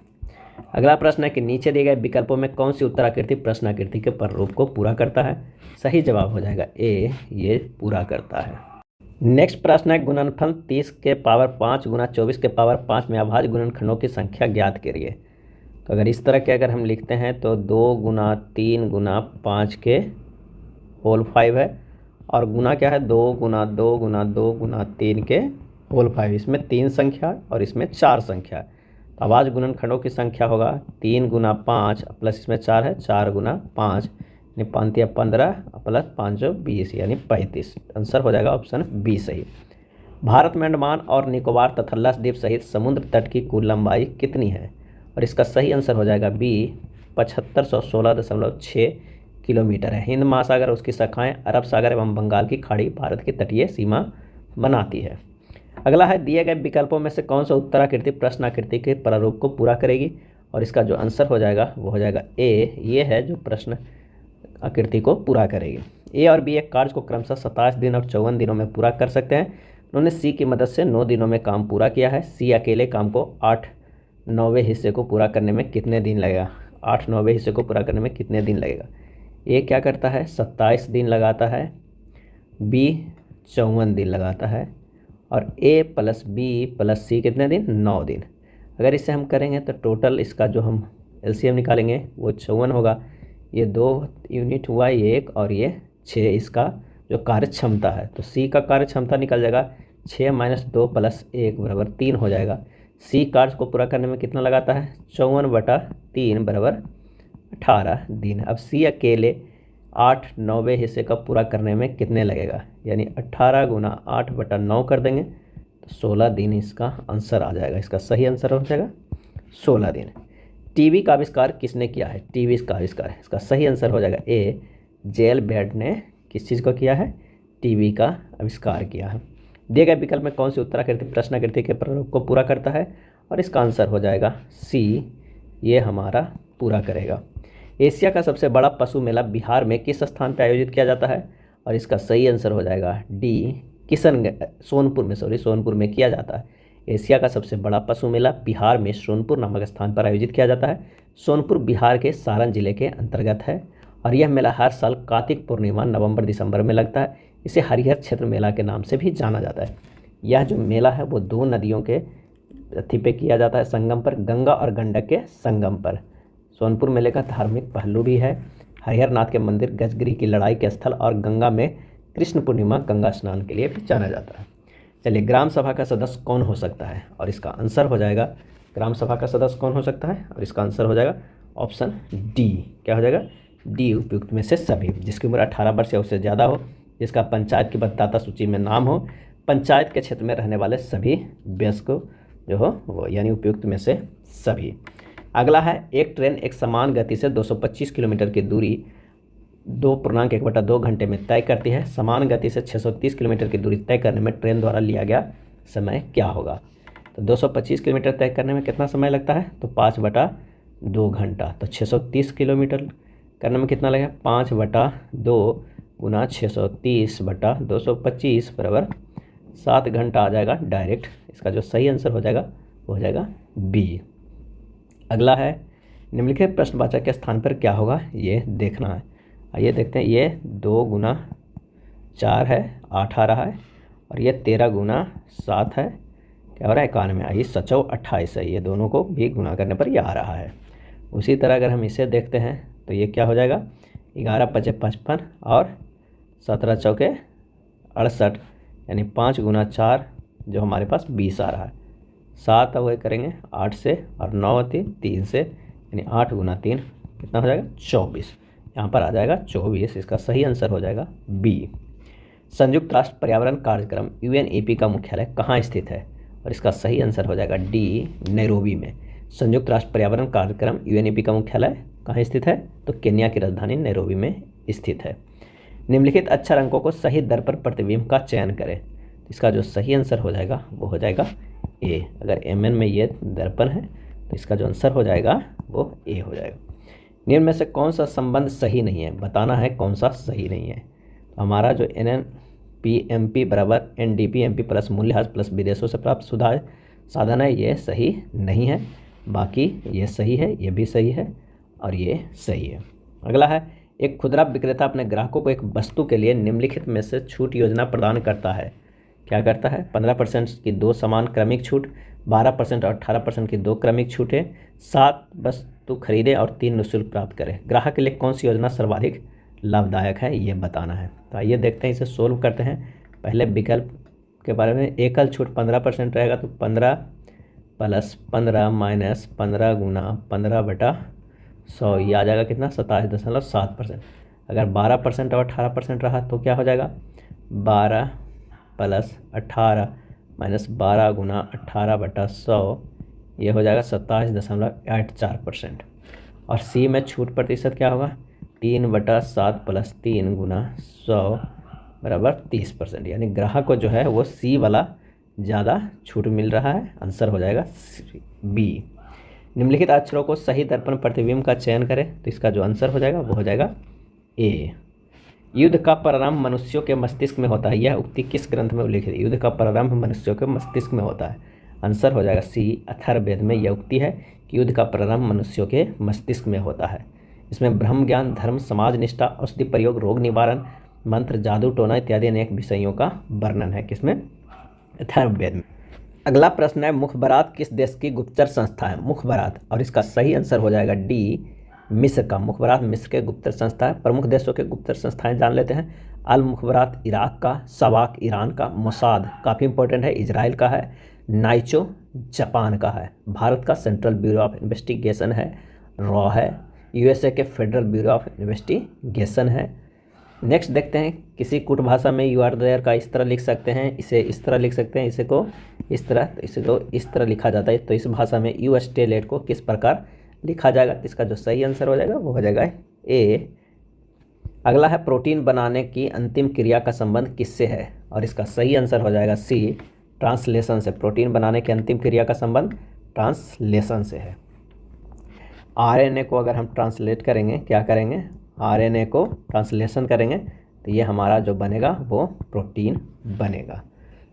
अगला प्रश्न है कि नीचे दिए गए विकल्पों में कौन सी उत्तराकृति प्रश्नाकृति के प्रारूप को पूरा करता है? सही जवाब हो जाएगा ए, ये पूरा करता है। नेक्स्ट प्रश्न है, गुणनफल 30 के पावर 5 गुना 24 के पावर 5 में अभाज्य गुणनखंडों की संख्या ज्ञात करिए। तो अगर इस तरह के अगर हम लिखते हैं तो 2 गुना 3 गुना 5 के होल 5 है, और गुना क्या है 2 गुना 2 गुना 2 गुना 3 के होल 5। इसमें 3 संख्या और इसमें 4 संख्या। तो अभाज्य गुणनखंडों की संख्या होगा 3 गुना 5 प्लस इसमें 4 है 4 गुना 5 यानी 5 × 15 प्लस 5 × 20 यानी 35। आंसर हो जाएगा ऑप्शन बी सही। भारत में अंडमान और निकोबार तथा लक्षद्वीप सहित समुद्र तट की कुल लंबाई कितनी है? और इसका सही आंसर हो जाएगा बी 7516.6 किलोमीटर है। हिंद महासागर, उसकी शाखाएं अरब सागर एवं बंगाल की खाड़ी भारत की तटीय सीमा बनाती है। अगला है, दिए गए विकल्पों में से कौन सा उत्तराकृति प्रश्नाकृति के प्रारूप को पूरा करेगी, और इसका जो आंसर हो जाएगा वो हो जाएगा ए, ये है जो प्रश्न आकृति को पूरा करेगी। ए और बी एक कार्य को क्रमशः 27 दिन और 54 दिनों में पूरा कर सकते हैं। उन्होंने सी की मदद से 9 दिनों में काम पूरा किया है। सी अकेले काम को 8/9 हिस्से को पूरा करने में कितने दिन लगेगा, 8/9 हिस्से को पूरा करने में कितने दिन लगेगा। ए क्या करता है, 27 दिन लगाता है, बी 54 दिन लगाता है, और ए प्लस बी प्लस सी कितने दिन, 9 दिन। अगर इसे हम करेंगे तो टोटल इसका जो हम एलसीएम निकालेंगे वो 54 होगा। ये 2 यूनिट हुआ 1 और ये 6, इसका जो कार्य क्षमता है, तो सी का कार्य क्षमता निकल जाएगा 6 - 2 + 1 = 3 हो जाएगा। सी कार्य को पूरा करने में कितना लगाता है, 54/3 = 18 दिन। अब सी अकेले 8/9 हिस्से का पूरा करने में कितने लगेगा, यानी 18 × 8/9 कर देंगे तो 16 दिन इसका आंसर आ जाएगा। इसका सही आंसर हो जाएगा 16 दिन। टीवी का आविष्कार किसने किया है, टीवी का आविष्कार, इसका सही आंसर हो जाएगा ए, जेल बेड ने किस चीज़ को किया है, टीवी का आविष्कार किया है। दिए गए विकल्प में कौन सी उत्तराकृति प्रश्नाकृति के प्रारूप को पूरा करता है, और इसका आंसर हो जाएगा सी, ये हमारा पूरा करेगा। एशिया का सबसे बड़ा पशु मेला बिहार में किस स्थान पर आयोजित किया जाता है, और इसका सही आंसर हो जाएगा डी, सोनपुर में किया जाता है। एशिया का सबसे बड़ा पशु मेला बिहार में सोनपुर नामक स्थान पर आयोजित किया जाता है। सोनपुर बिहार के सारण जिले के अंतर्गत है, और यह मेला हर साल कार्तिक पूर्णिमा नवंबर-दिसंबर में लगता है। इसे हरिहर क्षेत्र मेला के नाम से भी जाना जाता है। यह जो मेला है वो 2 नदियों के अथी पे किया जाता है, संगम पर, गंगा और गंडक के संगम पर। सोनपुर मेले का धार्मिक पहलू भी है। हरिहर नाथ के मंदिर, गजगिरी की लड़ाई के स्थल और गंगा में कृष्ण पूर्णिमा गंगा स्नान के लिए भी जाना जाता है। चलिए, ग्राम सभा का सदस्य कौन हो सकता है, और इसका आंसर हो जाएगा, ग्राम सभा का सदस्य कौन हो सकता है, और इसका आंसर हो जाएगा ऑप्शन डी। क्या हो जाएगा, डी, उपयुक्त में से सभी। जिसकी उम्र 18 वर्ष या उससे ज़्यादा हो, जिसका पंचायत की मतदाता सूची में नाम हो, पंचायत के क्षेत्र में रहने वाले सभी वयस्क जो हो वो, यानी उपयुक्त में से सभी। अगला है, एक ट्रेन एक समान गति से 225 किलोमीटर की दूरी 2.1/2 घंटे में तय करती है। समान गति से 630 किलोमीटर की दूरी तय करने में ट्रेन द्वारा लिया गया समय क्या होगा। तो 225 किलोमीटर तय करने में कितना समय लगता है, तो 5/2 घंटा। तो 630 किलोमीटर करने में कितना लगेगा, 5/2 × 630/225 = 7 घंटा आ जाएगा डायरेक्ट। इसका जो सही आंसर हो जाएगा वो हो जाएगा बी। अगला है, निम्नलिखित प्रश्नवाचक के स्थान पर क्या होगा, ये देखना है। आइए देखते हैं। ये 2 × 4 है, 8 आ रहा है, और ये 13 × 7 है, क्या हो रहा है, 91। आइए 7 × 28 है, ये दोनों को भी गुणा करने पर ये आ रहा है। उसी तरह अगर हम इसे देखते हैं तो ये क्या हो जाएगा, 11 × 5 = 55 और 17 × 4 = 68, यानी 5 × 4 जो हमारे पास 20 आ रहा है। 7 अब करेंगे 8 से, और 9 3 से, यानी 8 × 3 कितना हो जाएगा, 24। यहाँ पर आ जाएगा 24। इसका सही आंसर हो जाएगा बी। संयुक्त राष्ट्र पर्यावरण कार्यक्रम UNEP का मुख्यालय कहाँ स्थित है, और इसका सही आंसर हो जाएगा डी, नैरोबी में। संयुक्त राष्ट्र पर्यावरण कार्यक्रम UNEP का मुख्यालय कहाँ स्थित है, तो केन्या की राजधानी नैरोबी में स्थित है। निम्नलिखित अक्षर अंकों को सही दर पर प्रतिबिंब का चयन करें। इसका जो सही आंसर हो जाएगा वो हो जाएगा ए। अगर MN में ये दर्पण है तो इसका जो आंसर हो जाएगा वो ए हो जाएगा। निम्न में से कौन सा संबंध सही नहीं है, बताना है कौन सा सही नहीं है। तो हमारा जो NNP/MP = NDP/MP प्लस मूल्यह्रास प्लस विदेशों से प्राप्त सुधार साधन है, ये सही नहीं है। बाकी ये सही है, ये भी सही है, और ये सही है। अगला है, एक खुदरा विक्रेता अपने ग्राहकों को एक वस्तु के लिए निम्नलिखित में से छूट योजना प्रदान करता है। क्या करता है, 15% की 2 समान क्रमिक छूट, 12% और 18% की 2 क्रमिक छूटें, 7 वस्तु खरीदें और 3 निःशुल्क प्राप्त करें। ग्राहक के लिए कौन सी योजना सर्वाधिक लाभदायक है, ये बताना है। तो आइए देखते हैं, इसे सोल्व करते हैं। पहले विकल्प के बारे में, एकल छूट 15% रहेगा, तो 15 + 15 - 15 × 15/100, ये आ जाएगा कितना, 27.7%। अगर 12% और 18% रहा तो क्या हो जाएगा, 12 + 18 - 12 × 18/100, ये हो जाएगा 27.84%। और सी में छूट प्रतिशत क्या होगा, 3/7 + 3 × 100 बराबर 30%, यानी ग्राहक को जो है वो सी वाला ज़्यादा छूट मिल रहा है। आंसर हो जाएगा बी। निम्नलिखित अक्षरों को सही दर्पण प्रतिबिंब का चयन करें, तो इसका जो आंसर हो जाएगा वो हो जाएगा ए। युद्ध का प्रारंभ मनुष्यों के मस्तिष्क में होता है, यह उक्ति किस ग्रंथ में उल्लिखित है? युद्ध का प्रारंभ मनुष्यों के मस्तिष्क में होता है। आंसर हो जाएगा सी। अथर्ववेद में यह उक्ति है कि युद्ध का प्रारंभ मनुष्यों के मस्तिष्क में होता है। इसमें ब्रह्म ज्ञान, धर्म, समाज निष्ठा, औषधि प्रयोग, रोग निवारण, मंत्र, जादू टोना इत्यादि अनेक विषयों का वर्णन है। किसमें? अथर्ववेद में। अगला प्रश्न है, मुखबरात किस देश की गुप्तचर संस्था है? मुखबरात, और इसका सही आंसर हो जाएगा डी, मिस्र का। मुखबरात मिस्र के गुप्तचर संस्था है। प्रमुख देशों के गुप्तचर संस्थाएं जान लेते हैं। अल मुखबरात इराक का, सवाक ईरान का, मोसाद काफ़ी इंपॉर्टेंट है इजराइल का है, नाइचो जापान का है, भारत का सेंट्रल ब्यूरो ऑफ इन्वेस्टिगेशन है, रॉ है, यूएसए के फेडरल ब्यूरो ऑफ इन्वेस्टिगेशन है। नेक्स्ट देखते हैं, किसी कूट भाषा में यू आर देयर का इस तरह लिख सकते हैं, इसे इस तरह लिख सकते हैं, इसे को इस तरह, तो इसे को इस तरह लिखा जाता है। तो इस भाषा में यू स्टे लेट को किस प्रकार लिखा जाएगा? तो इसका जो सही आंसर हो जाएगा वो हो जाएगा ए। अगला है, प्रोटीन बनाने की अंतिम क्रिया का संबंध किससे है? और इसका सही आंसर हो जाएगा सी, ट्रांसलेशन से। प्रोटीन बनाने की अंतिम क्रिया का संबंध ट्रांसलेशन से है। आरएनए को अगर हम ट्रांसलेट करेंगे, क्या करेंगे? आरएनए को ट्रांसलेशन करेंगे तो ये हमारा जो बनेगा वो प्रोटीन बनेगा।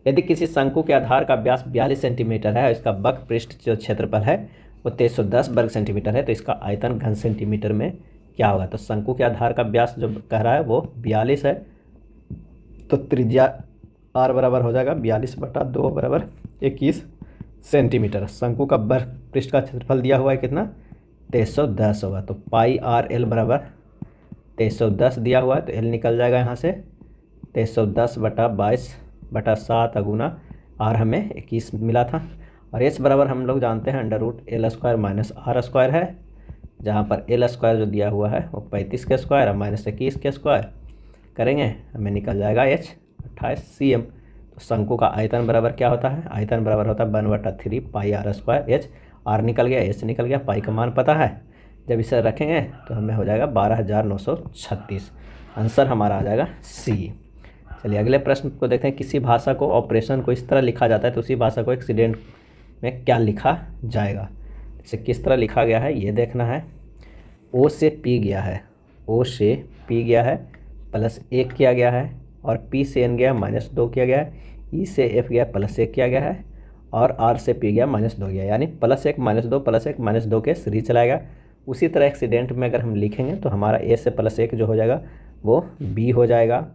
यदि किसी शंकु के आधार का व्यास 42 सेंटीमीटर है और इसका वक्र पृष्ठ जो क्षेत्रफल है वो 2310 वर्ग सेंटीमीटर है, तो इसका आयतन घन सेंटीमीटर में क्या होगा? तो शंकु के आधार का व्यास जो कह रहा है वो 42 है, तो त्रिज्या आर बराबर हो जाएगा 42/2 बराबर 21 सेंटीमीटर। शंकु का वर्ग पृष्ठ का क्षेत्रफल दिया हुआ है कितना? 2310 होगा। तो पाई आर एल बराबर 2310 दिया हुआ है, तो एल निकल जाएगा यहाँ से 2310/22/7 गुना आर हमें 21 मिला था। और एच बराबर हम लोग जानते हैं √L² - R² है, जहाँ पर L² जो दिया हुआ है वो 35 के स्क्वायर और -21 के स्क्वायर करेंगे, हमें निकल जाएगा H 28 cm। तो शंकु का आयतन बराबर क्या होता है? आयतन बराबर होता है 1/3 पाई R²। H आर निकल गया, H निकल गया, पाई का मान पता है। जब इसे रखेंगे तो हमें हो जाएगा 12,936। आंसर हमारा आ जाएगा सी। चलिए अगले प्रश्न को देखते हैं। किसी भाषा को ऑपरेशन को इस तरह लिखा जाता है, तो उसी भाषा को एक्सीडेंट में क्या लिखा जाएगा? इसे किस तरह लिखा गया है ये देखना है। ओ से पी गया है, ओ से पी गया है +1 किया गया है, और पी से एन गया -2 किया गया है, ई से एफ गया +1 किया गया है, और आर से पी गया -2 गया, यानी +1 -2 +1 -2 के सीरीज चलाएगा। उसी तरह एक्सीडेंट में अगर हम लिखेंगे तो हमारा ए से +1 जो हो जाएगा वो बी हो जाएगा,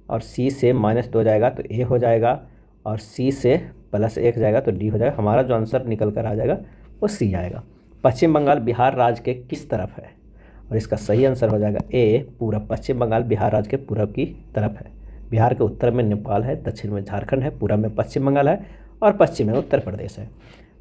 और सी से -2 जाएगा तो ए हो जाएगा, और सी से +1 जाएगा तो डी हो जाएगा। हमारा जो आंसर निकल कर आ जाएगा वो सी आएगा। पश्चिम बंगाल बिहार राज्य के किस तरफ है? और इसका सही आंसर हो जाएगा ए, पूरब। पश्चिम बंगाल बिहार राज्य के पूरब की तरफ है। बिहार के उत्तर में नेपाल है, दक्षिण में झारखंड है, पूरब में पश्चिम बंगाल है, और पश्चिम में उत्तर प्रदेश है।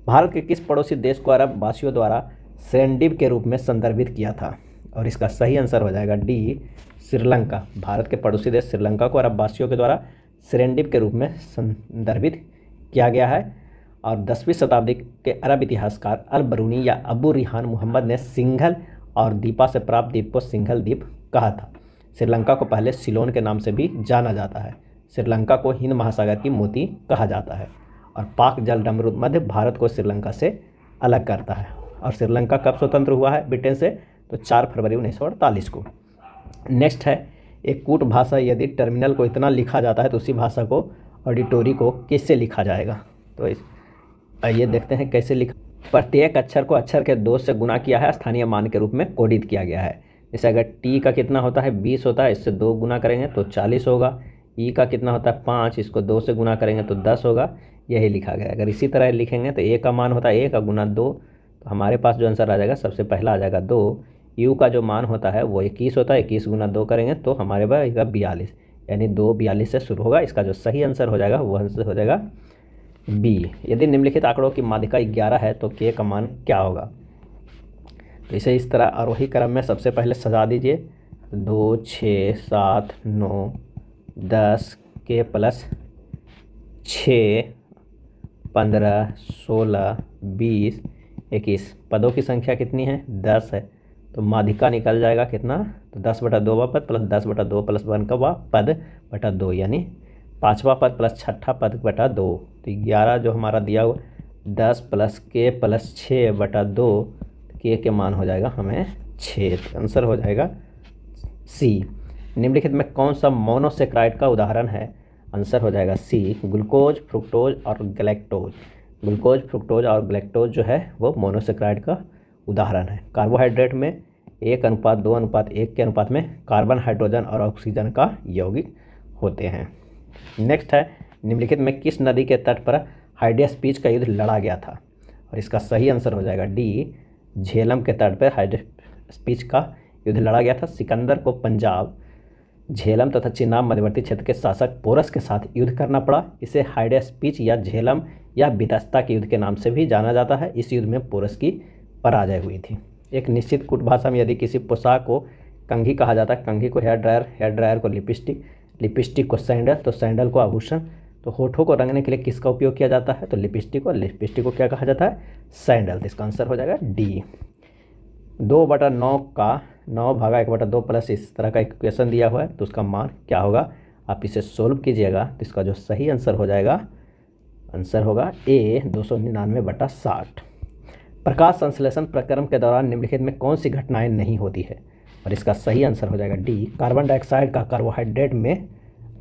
भारत के किस पड़ोसी देश को अरब वासियों द्वारा सेरेंडिप के रूप में संदर्भित किया था? और इसका सही आंसर हो जाएगा डी, श्रीलंका। भारत के पड़ोसी देश श्रीलंका को अरब वासियों के द्वारा सेरेंडिप के रूप में संदर्भित किया गया है। और 10वीं शताब्दी के अरब इतिहासकार अल बरूनी या अबू रिहान मोहम्मद ने सिंघल और दीपा से प्राप्त द्वीप को सिंघल द्वीप कहा था। श्रीलंका को पहले सिलोन के नाम से भी जाना जाता है। श्रीलंका को हिंद महासागर की मोती कहा जाता है। और पाक जलडमरू मध्य भारत को श्रीलंका से अलग करता है। और श्रीलंका कब स्वतंत्र हुआ है ब्रिटेन से? तो 4 फरवरी 1948 को। नेक्स्ट है, एक कूट भाषा यदि टर्मिनल को इतना लिखा जाता है तो उसी भाषा को ऑडिटोरी को किससे लिखा जाएगा? तो आइए देखते हैं कैसे लिखा। प्रत्येक अक्षर को अक्षर के 2 से गुना किया है, स्थानीय मान के रूप में कोडित किया गया है। जैसे अगर टी का कितना होता है 20 होता है, इससे 2 गुना करेंगे तो 40 होगा। ई का कितना होता है 5, इसको 2 से गुना करेंगे तो 10 होगा। यही लिखा गया है। अगर इसी तरह लिखेंगे तो ए का मान होता है 1 का गुना 2, तो हमारे पास जो आंसर आ जाएगा सबसे पहला आ जाएगा 2। यू का जो मान होता है वो 21 होता है, 21 गुना 2 करेंगे तो हमारे पास आएगा 42, यानी 2 42 से शुरू होगा। इसका जो सही आंसर हो जाएगा वो आंसर हो जाएगा बी। यदि निम्नलिखित आंकड़ों की माध्यिका 11 है तो के का मान क्या होगा? तो इसे इस तरह आरोही क्रम में सबसे पहले सजा दीजिए। 2 6 7 9 10 के प्लस 6 15 16 20 21। पदों की संख्या कितनी है? 10 है। तो माध्यिका निकल जाएगा कितना, तो 10/2वां पद प्लस 10/2 प्लस 1 का पद बटा 2, यानी 5वां पद प्लस 6ठा पद बटा 2। तो 11 जो हमारा दिया हुआ 10 प्लस के प्लस 6/2, के मान हो जाएगा हमें 6। तो आंसर हो जाएगा सी। निम्नलिखित में कौन सा मोनोसेक्राइड का उदाहरण है, आंसर हो जाएगा सी, ग्लूकोज, फ्रुक्टोज और गैलेक्टोज। ग्लूकोज, फ्रुक्टोज और गैलेक्टोज जो है वो मोनोसेक्राइड का उदाहरण है। कार्बोहाइड्रेट में 1:2:1 के अनुपात में कार्बन, हाइड्रोजन और ऑक्सीजन का यौगिक होते हैं। नेक्स्ट है, निम्नलिखित में किस नदी के तट पर हाइडेस्पीच का युद्ध लड़ा गया था, और इसका सही आंसर हो जाएगा डी, झेलम के तट पर हाइडेस्पीच का युद्ध लड़ा गया था। सिकंदर को पंजाब, झेलम तथा चिनाब मध्यवर्ती क्षेत्र के शासक पोरस के साथ युद्ध करना पड़ा। इसे हाइडेस्पीच या झेलम या बितस्ता के युद्ध के नाम से भी जाना जाता है। इस युद्ध में पोरस की पराजय हुई थी। एक निश्चित कूट भाषा में यदि किसी पोशाक को कंघी कहा जाता है, कंघी को हेयर ड्रायर, हेयर ड्रायर को लिपस्टिक, लिपस्टिक को सैंडल, तो सैंडल को आभूषण। तो होठों को रंगने के लिए किसका उपयोग किया जाता है, तो लिपस्टिक, और लिपस्टिक को क्या कहा जाता है, सैंडल। तो इसका आंसर हो जाएगा डी। 2/9 का 9/1/2 प्लस इस तरह का इक्वेशन दिया हुआ है, तो उसका मान क्या होगा, आप इसे सोल्व कीजिएगा। तो इसका जो सही आंसर हो जाएगा, आंसर होगा ए, 299/60। प्रकाश संश्लेषण प्रक्रम के दौरान निम्नलिखित में कौन सी घटनाएं नहीं होती है, और इसका सही आंसर हो जाएगा डी, कार्बन डाइऑक्साइड का कार्बोहाइड्रेट में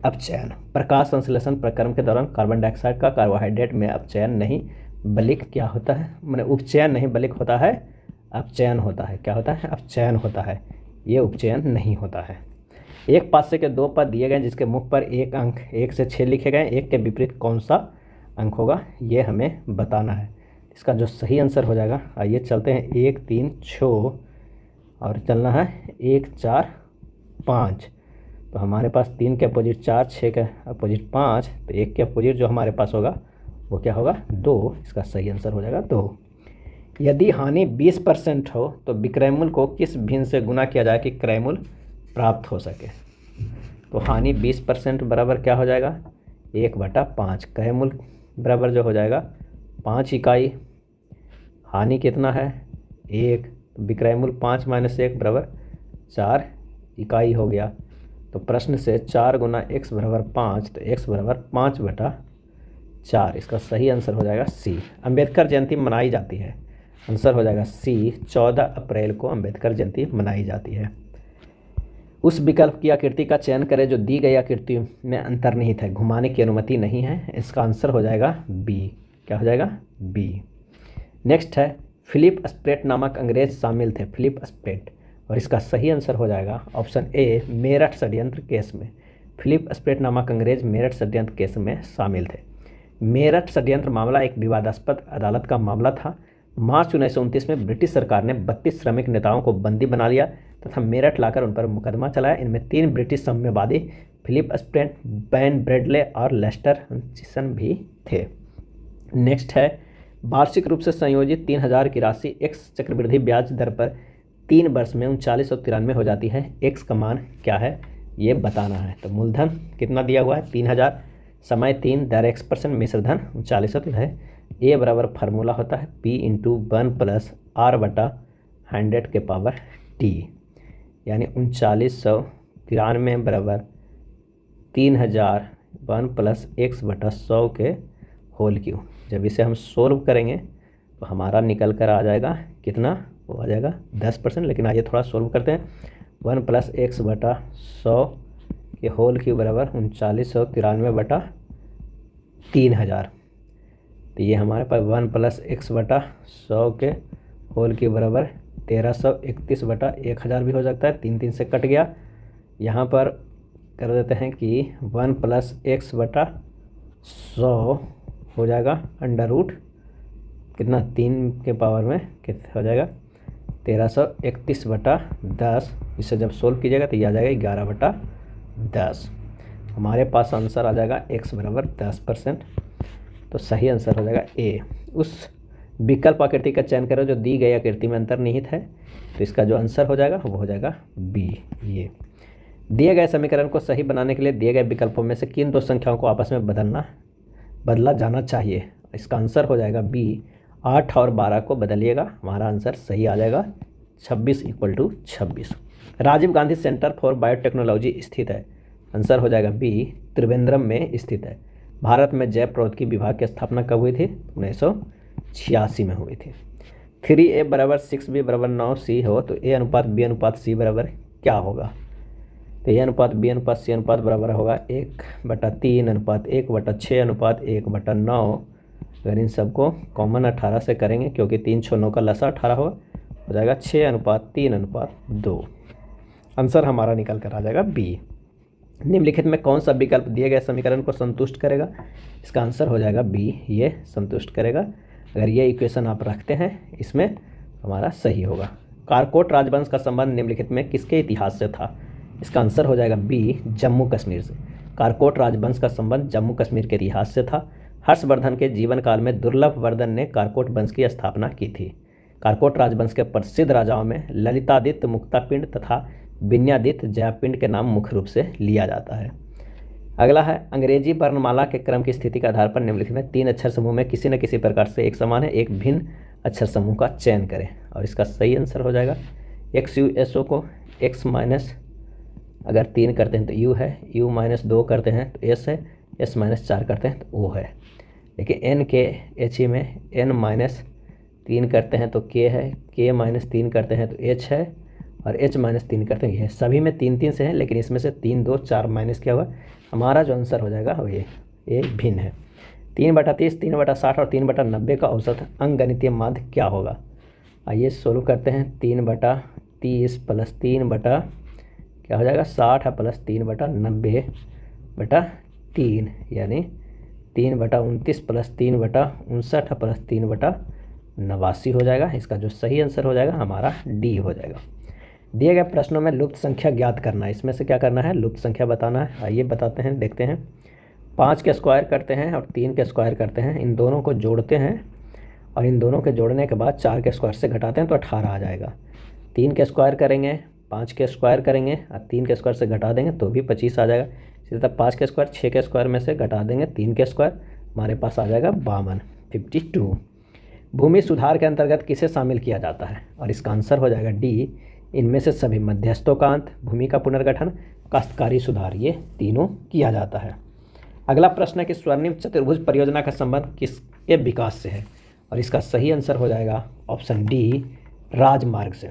अपचयन। प्रकाश संश्लेषण प्रक्रम के दौरान कार्बन डाइऑक्साइड का कार्बोहाइड्रेट में अपचयन नहीं बल्कि क्या होता है, मैंने उपचयन नहीं बल्कि होता है अपचयन होता है। क्या होता है, अपचयन होता है, ये उपचयन नहीं होता है। एक पासे के 2 पद दिए गए जिसके मुख पर एक अंक 1 से 6 लिखे गए, एक के विपरीत कौन सा अंक होगा, ये हमें बताना है। इसका जो सही आंसर हो जाएगा, आइए चलते हैं, 1 3 6 और चलना है 1 4 5। तो हमारे पास 3 के अपोजिट 4, 6 के अपोजिट 5, तो 1 के अपोजिट जो हमारे पास होगा वो क्या होगा, 2। इसका सही आंसर हो जाएगा 2। यदि हानि 20% हो तो विक्रयमूल्य को किस भिन्न से गुना किया जाए कि क्रयमूल्य प्राप्त हो सके। तो हानि 20% बराबर क्या हो जाएगा, 1/5। क्रयमूल्य बराबर जो हो जाएगा 5 इकाई। हानि कितना है, 1। विक्रयमूल्य 5 - 1 बराबर 4 इकाई हो गया। तो प्रश्न से 4 × x = 5, तो x = 5/4। इसका सही आंसर हो जाएगा सी। अंबेडकर जयंती मनाई जाती है, आंसर हो जाएगा सी, 14 अप्रैल को अंबेडकर जयंती मनाई जाती है। उस विकल्प की आकृति का चयन करें जो दी गई आकृति में अंतर्निहित है, घुमाने की अनुमति नहीं है। इसका आंसर हो जाएगा बी। क्या हो जाएगा, बी। नेक्स्ट है, फिलिप स्प्रेट नामक अंग्रेज शामिल थे, फिलिप स्प्रेट, और इसका सही आंसर हो जाएगा ऑप्शन ए, मेरठ षड्यंत्र केस में। फिलिप स्प्रेट नामक अंग्रेज मेरठ षड्यंत्र केस में शामिल थे। मेरठ षड्यंत्र मामला एक विवादास्पद अदालत का मामला था। मार्च 1929 में ब्रिटिश सरकार ने 32 श्रमिक नेताओं को बंदी बना लिया तथा मेरठ लाकर उन पर मुकदमा चलाया। इनमें 3 ब्रिटिश साम्यवादी फिलिप स्प्रेट, बैन ब्रेडले और लेस्टर हचिसन भी थे। नेक्स्ट है, वार्षिक रूप से संयोजित 3000 की राशि एक्स चक्रवृद्धि ब्याज दर पर 3 वर्ष में 3993 हो जाती है। एक्स का मान क्या है ये बताना है। तो मूलधन कितना दिया हुआ है, 3000, समय 3, दर x%, मिश्रधन 3900 है। ए बराबर फार्मूला होता है P × 1 + R/100⁻T, यानी 3993 बराबर 3000 1 + x/100 के होल क्यूब। जब इसे हम सोल्व करेंगे तो हमारा निकल कर आ जाएगा कितना, वो आ जाएगा 10%। लेकिन आइए थोड़ा सोल्व करते हैं। 1 + x/100 के होल क्यूब बराबर 3993/3000। तो ये हमारे पास 1 + x/100 के होल क्यूब बराबर 1331/1000 भी हो सकता है। 3 से कट गया। यहाँ पर कर देते हैं कि 1 + x/100 हो जाएगा √ कितना, 3 के पावर में कितना हो जाएगा, 1331/10। इसे जब सोल्व कीजिएगा तो ये आ जाएगा 11/10। हमारे पास आंसर आ जाएगा x = 10%। तो सही आंसर हो जाएगा ए। उस विकल्प आकृति का चयन करो जो दी गई आकृति में अंतर्निहित है। तो इसका जो आंसर हो जाएगा वो हो जाएगा बी। ये दिए गए समीकरण को सही बनाने के लिए दिए गए विकल्पों में से किन 2 संख्याओं को आपस में बदला जाना चाहिए। इसका आंसर हो जाएगा बी, 8 और 12 को बदलिएगा, हमारा आंसर सही आ जाएगा 26 equal to 26। Rajiv Gandhi centre for biotechnology स्थित है। आंसर हो जाएगा बी, त्रिवेंद्रम में स्थित है। भारत में जैव प्रौद्योगिकी विभाग की स्थापना कब हुई थी? 1986 में हुई थी। 3a बराबर 6b बराबर 9c हो तो a अनुपात b अनुपात c बराबर क्या होगा? तो a अनुपात b अनुपात c अनुपात बराबर होगा 1/3 अनुपात 1/6 अनुपात 1/9। अगर इन सबको कॉमन 18 से करेंगे, क्योंकि 3 6 9 का लसा 18 होगा, हो जाएगा 6:3:2। आंसर हमारा निकल कर आ जाएगा बी। निम्नलिखित में कौन सा विकल्प दिए गए समीकरण को संतुष्ट करेगा? इसका आंसर हो जाएगा बी, ये संतुष्ट करेगा। अगर ये इक्वेशन आप रखते हैं इसमें, हमारा सही होगा। कारकोट राजवंश का संबंध निम्नलिखित में किसके इतिहास से था? इसका आंसर हो जाएगा बी, जम्मू कश्मीर से। कारकोट राजवंश का संबंध जम्मू कश्मीर के इतिहास से था। हर्षवर्धन के जीवन काल में दुर्लभ वर्धन ने कारकोट वंश की स्थापना की थी। कारकोट राजवंश के प्रसिद्ध राजाओं में ललितादित्य मुक्तापिंड तथा विन्यादित्य जयापिंड के नाम मुख्य रूप से लिया जाता है। अगला है, अंग्रेजी वर्णमाला के क्रम की स्थिति के आधार पर निम्नलिखित में 3 अक्षर समूह में किसी न किसी प्रकार से एक समान है एक भिन्न अक्षर समूह का चयन करें। और इसका सही आंसर हो जाएगा XUSO को x माइनस अगर 3 करते हैं तो U है, U माइनस 2 करते हैं तो S है, S माइनस 4 करते हैं तो O है। लेकिन N के HE में N माइनस 3 करते हैं तो K है, K माइनस 3 करते हैं तो H है, और H माइनस 3 करते हैं ये। सभी में 3 3 से है, लेकिन इसमें से 3 2 4 माइनस क्या हुआ? हमारा जो आंसर हो जाएगा वो ये भिन्न है। 3/30, 3/60 और 3/90 का औसत अंकगणितीय माध्य क्या होगा? आइए सोल्व करते हैं। 3/30 प्लस 3 बटा क्या हो जाएगा? 60 प्लस 3/90/3 यानी 3/29 प्लस 3/59 प्लस 3/89 हो जाएगा। इसका जो सही आंसर हो जाएगा हमारा डी हो जाएगा। दिए गए प्रश्नों में लुप्त संख्या ज्ञात करना है। इसमें से क्या करना है? लुप्त संख्या बताना है। आइए बताते हैं, देखते हैं। 5 के स्क्वायर करते हैं और 3 के स्क्वायर करते हैं, इन दोनों को जोड़ते हैं और इन दोनों के जोड़ने के बाद 4 के स्क्वायर से घटाते हैं तो 18 आ जाएगा। 3 के स्क्वायर करेंगे, 5 के स्क्वायर करेंगे और 3 के स्क्वायर से घटा देंगे तो भी 25 आ जाएगा। इसी तरह 5 के स्क्वायर 6 के स्क्वायर में से घटा देंगे 3 के स्क्वायर, हमारे पास आ जाएगा 52। भूमि सुधार के अंतर्गत किसे शामिल किया जाता है? और इसका आंसर हो जाएगा डी, इनमें से सभी मध्यस्थों का अंत, भूमि का पुनर्गठन, काश्तकारी सुधार, ये तीनों किया जाता है। अगला प्रश्न है कि स्वर्णिम चतुर्भुज परियोजना का संबंध किसके विकास से है? और इसका सही आंसर हो जाएगा ऑप्शन डी, राजमार्ग से।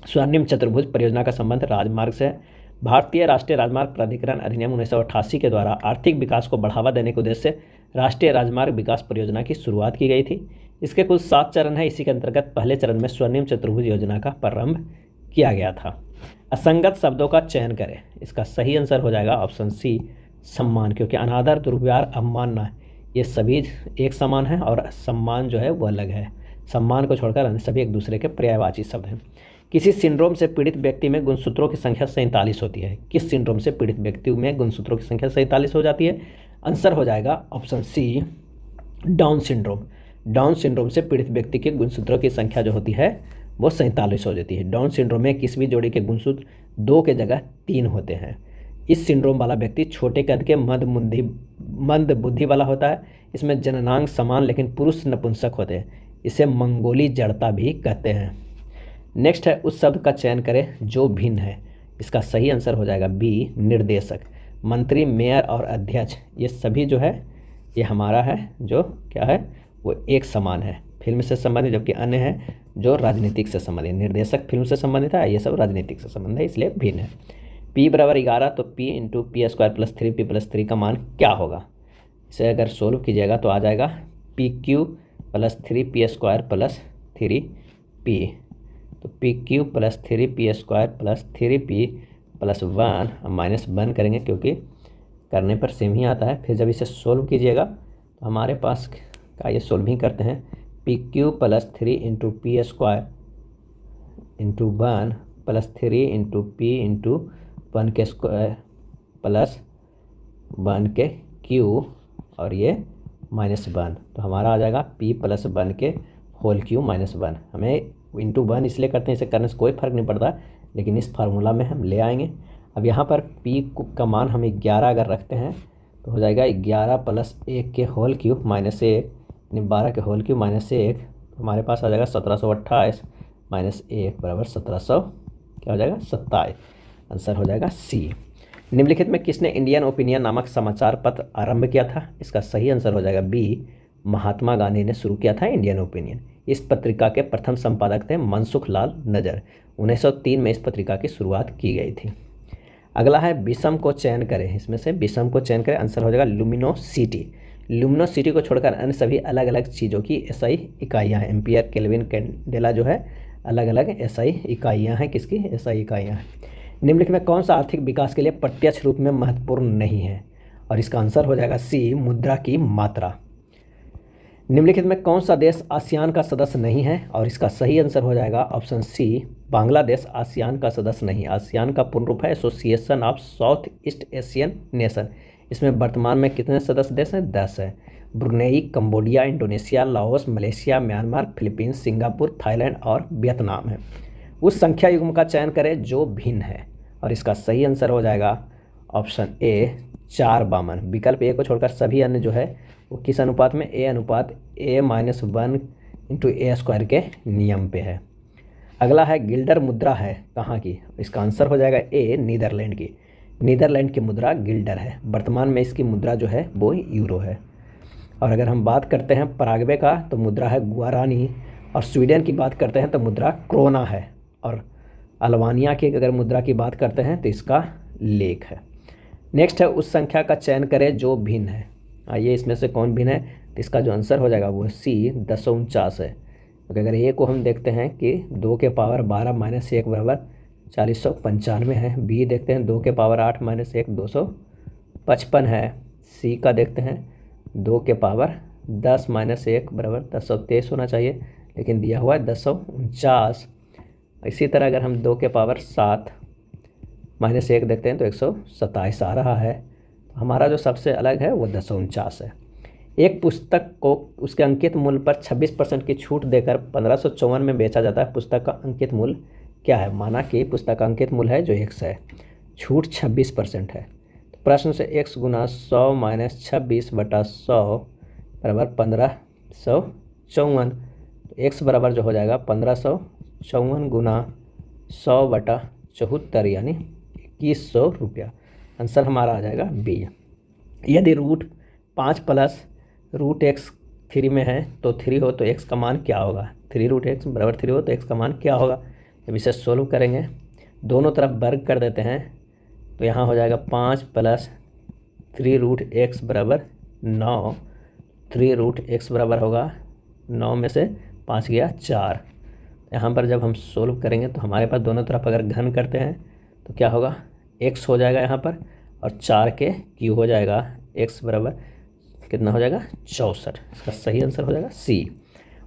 स्वर्णिम चतुर्भुज परियोजना का संबंध राजमार्ग से है। भारतीय राष्ट्रीय राजमार्ग प्राधिकरण अधिनियम 1988 के द्वारा आर्थिक विकास को बढ़ावा देने के उद्देश्य से राष्ट्रीय राजमार्ग विकास परियोजना की शुरुआत की गई थी। इसके कुल 7 चरण हैं। इसी के अंतर्गत पहले चरण में स्वर्णिम चतुर्भुज योजना का प्रारंभ किया गया था। असंगत शब्दों का चयन करें। इसका सही आंसर हो जाएगा ऑप्शन सी, सम्मान, क्योंकि अनादर, दुर्व्यवहार, अवमानना ये सभी एक समान है और सम्मान जो है वो अलग है। सम्मान को छोड़कर अन्य सभी एक दूसरे के पर्यायवाची शब्द हैं। किसी सिंड्रोम से पीड़ित व्यक्ति में गुणसूत्रों की संख्या 47 होती है। किस सिंड्रोम से पीड़ित व्यक्ति में गुणसूत्रों की संख्या 47 हो जाती है? आंसर हो जाएगा option C, Down syndrome. Down syndrome से पीड़ित व्यक्ति के गुणसूत्रों की संख्या जो होती है वो 47 हो जाती है। डाउन सिंड्रोम में किसी भी जोड़ी के गुणसूत्र 2 के जगह 3 होते हैं। इस सिंड्रोम वाला व्यक्ति छोटे कद के मंद बुद्धि वाला होता है। इसमें जननांग समान लेकिन पुरुष नपुंसक होते हैं। इसे मंगोली जड़ता भी कहते हैं। नेक्स्ट है, उस शब्द का चयन करें जो भिन्न है। इसका सही आंसर हो जाएगा बी, निर्देशक। मंत्री, मेयर और अध्यक्ष ये सभी जो है ये हमारा है जो क्या है वो एक समान है, फिल्म से संबंधित, जबकि अन्य है जो राजनीतिक से संबंधित। निर्देशक फिल्म से संबंधित है, ये सब राजनीतिक से संबंधित है, इसलिए भिन्न है। P बराबर 11 तो P into P square plus 3P plus 3 का मान क्या होगा? इसे अगर सोल्व कीजिएगा तो आ जाएगा PQ plus 3P square plus 3P। तो PQ plus 3P square plus 3P plus 1 हम -1 करेंगे क्योंकि करने पर सेम ही आता है। फिर जब इसे सोल्व कीजिएगा तो हमारे पास का ये सोल्विंग करते हैं PQ plus 3 into P square into 1 plus 3 into P into 1 के स्क्वायर प्लस 1 के क्यू और ये -1। तो हमारा आ जाएगा P प्लस 1 के होल क्यू -1। हमें इंटू 1 इसलिए करते हैं, इसे करने से कोई फ़र्क नहीं पड़ता, लेकिन इस फार्मूला में हम ले आएंगे। अब यहाँ पर P का मान हम 11 अगर रखते हैं तो हो जाएगा 11 प्लस 1 के होल क्यूब -1 यानी 12 के होल क्यूब -1। हमारे पास आ जाएगा 1728 -1 बराबर 1700 क्या हो जाएगा 27। आंसर हो जाएगा सी। निम्नलिखित में किसने इंडियन ओपिनियन नामक समाचार पत्र आरंभ किया था? इसका सही आंसर हो जाएगा बी, महात्मा गांधी ने शुरू किया था इंडियन ओपिनियन। इस पत्रिका के प्रथम संपादक थे मनसुख लाल नजर। 1903 में इस पत्रिका की शुरुआत की गई थी। अगला है विषम को चयन करें। इसमें से विषम को चयन करें, आंसर हो जाएगा लुमिनोसिटी। लुमिनोसिटी को छोड़कर अन्य सभी अलग अलग चीज़ों की एसआई इकाइयाँ हैं। एम्पियर, केल्विन, कैंडेला जो है अलग अलग एसआई इकाइयाँ हैं। किसकी एसआई इकाइयाँ हैं? निम्नलिखित में कौन सा आर्थिक विकास के लिए प्रत्यक्ष रूप में महत्वपूर्ण नहीं है? और इसका आंसर हो जाएगा सी, मुद्रा की मात्रा। निम्नलिखित में कौन सा देश आसियान का सदस्य नहीं है? और इसका सही आंसर हो जाएगा ऑप्शन सी, बांग्लादेश आसियान का सदस्य नहीं। आसियान का पूर्ण रूप है association of south east Asian nation. इसमें वर्तमान में कितने सदस्य देश हैं? 10 है। Brunei, Cambodia, Indonesia, Laos, Malaysia, Myanmar, Philippines, Singapore, Thailand और वियतनाम है। उस संख्या युग्म का चयन करें जो भिन्न है। और इसका सही आंसर हो जाएगा ऑप्शन ए, 452। विकल्प ए को छोड़कर सभी अन्य जो है वो किस अनुपात में? ए अनुपात A-1 इंटू A² के नियम पे है। अगला है गिल्डर मुद्रा है कहाँ की? इसका आंसर हो जाएगा ए, नीदरलैंड की। नीदरलैंड की मुद्रा गिल्डर है। वर्तमान में इसकी मुद्रा जो है वो यूरो है। और अगर हम बात करते हैं पराग्वे का तो मुद्रा है गुआरानी। और स्वीडन की बात करते हैं तो मुद्रा क्रोना है। और अल्बानिया की अगर मुद्रा की बात करते हैं तो इसका लेक है। नेक्स्ट है उस संख्या का चयन करें जो भिन्न है। आइए इसमें से कौन भिन्न है? तो इसका जो आंसर हो जाएगा वो सी, 249 है। क्योंकि अगर ए को हम देखते हैं कि 2 के पावर 12 माइनस 1 बराबर 495 है। बी देखते हैं 2 के पावर 8 माइनस 1 255 है। सी का देखते हैं 2 के पावर 10 माइनस 1 बराबर 1023 होना चाहिए, लेकिन दिया हुआ है 249। इसी तरह अगर हम 2 के पावर 7 माइनस 1 देखते हैं तो 127 आ रहा है। हमारा जो सबसे अलग है वो 249 है। एक पुस्तक को उसके अंकित मूल्य पर 26% की छूट देकर 1554 में बेचा जाता है। पुस्तक का अंकित मूल्य क्या है? माना कि पुस्तक का अंकित मूल्य है जो 100 है, छूट 26% है। तो प्रश्न से x गुना 100 माइनस 26 बटा 100 बराबर 1554। तो x बराबर जो हो जाएगा 1554 गुना 100 बटा 74 यानी 2100 रुपया। आंसर हमारा आ जाएगा बी। यदि रूट 5 प्लस रूट एक्स 3 में है तो 3 हो तो x का मान क्या होगा? 3 रूट एक्स बराबर 3 हो तो x का मान क्या होगा? जब इसे सोल्व करेंगे दोनों तरफ वर्ग कर देते हैं तो यहाँ हो जाएगा 5 प्लस 3 रूट एक्स बराबर 9। 3 रूट एक्स बराबर होगा 9 में से 5 गया 4। यहाँ पर जब हम सोल्व करेंगे तो हमारे पास दोनों तरफ अगर घन करते हैं तो क्या होगा? x हो जाएगा यहाँ पर और 4 के क्यूब हो जाएगा। x बराबर कितना हो जाएगा? 64। इसका सही आंसर हो जाएगा सी।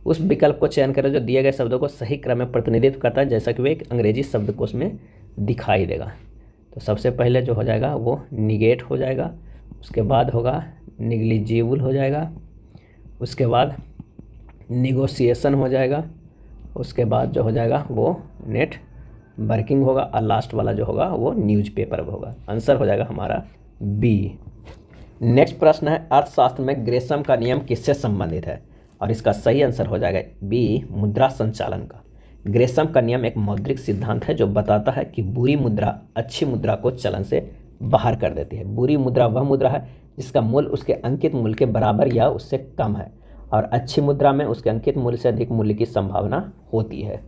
उस विकल्प को चयन करें जो दिए गए शब्दों को सही क्रम में प्रतिनिधित्व करता है जैसा कि वो एक अंग्रेजी शब्दकोश में दिखाई देगा। तो सबसे पहले जो हो जाएगा वो निगेट हो जाएगा, उसके बाद होगा निग्लिजिबल हो जाएगा, उसके बाद निगोशिएशन हो जाएगा, उसके बाद जो हो जाएगा वो नेट वर्किंग होगा और लास्ट वाला जो होगा वो न्यूज़पेपर होगा। आंसर हो जाएगा हमारा बी। नेक्स्ट प्रश्न है अर्थशास्त्र में ग्रेशम का नियम किससे संबंधित है? और इसका सही आंसर हो जाएगा बी, मुद्रा संचालन का। ग्रेशम का नियम एक मौद्रिक सिद्धांत है जो बताता है कि बुरी मुद्रा अच्छी मुद्रा को चलन से बाहर कर देती है। बुरी मुद्रा वह मुद्रा है जिसका मूल्य उसके अंकित मूल्य के बराबर या उससे कम है, और अच्छी मुद्रा में उसके अंकित मूल्य से अधिक मूल्य की संभावना होती है।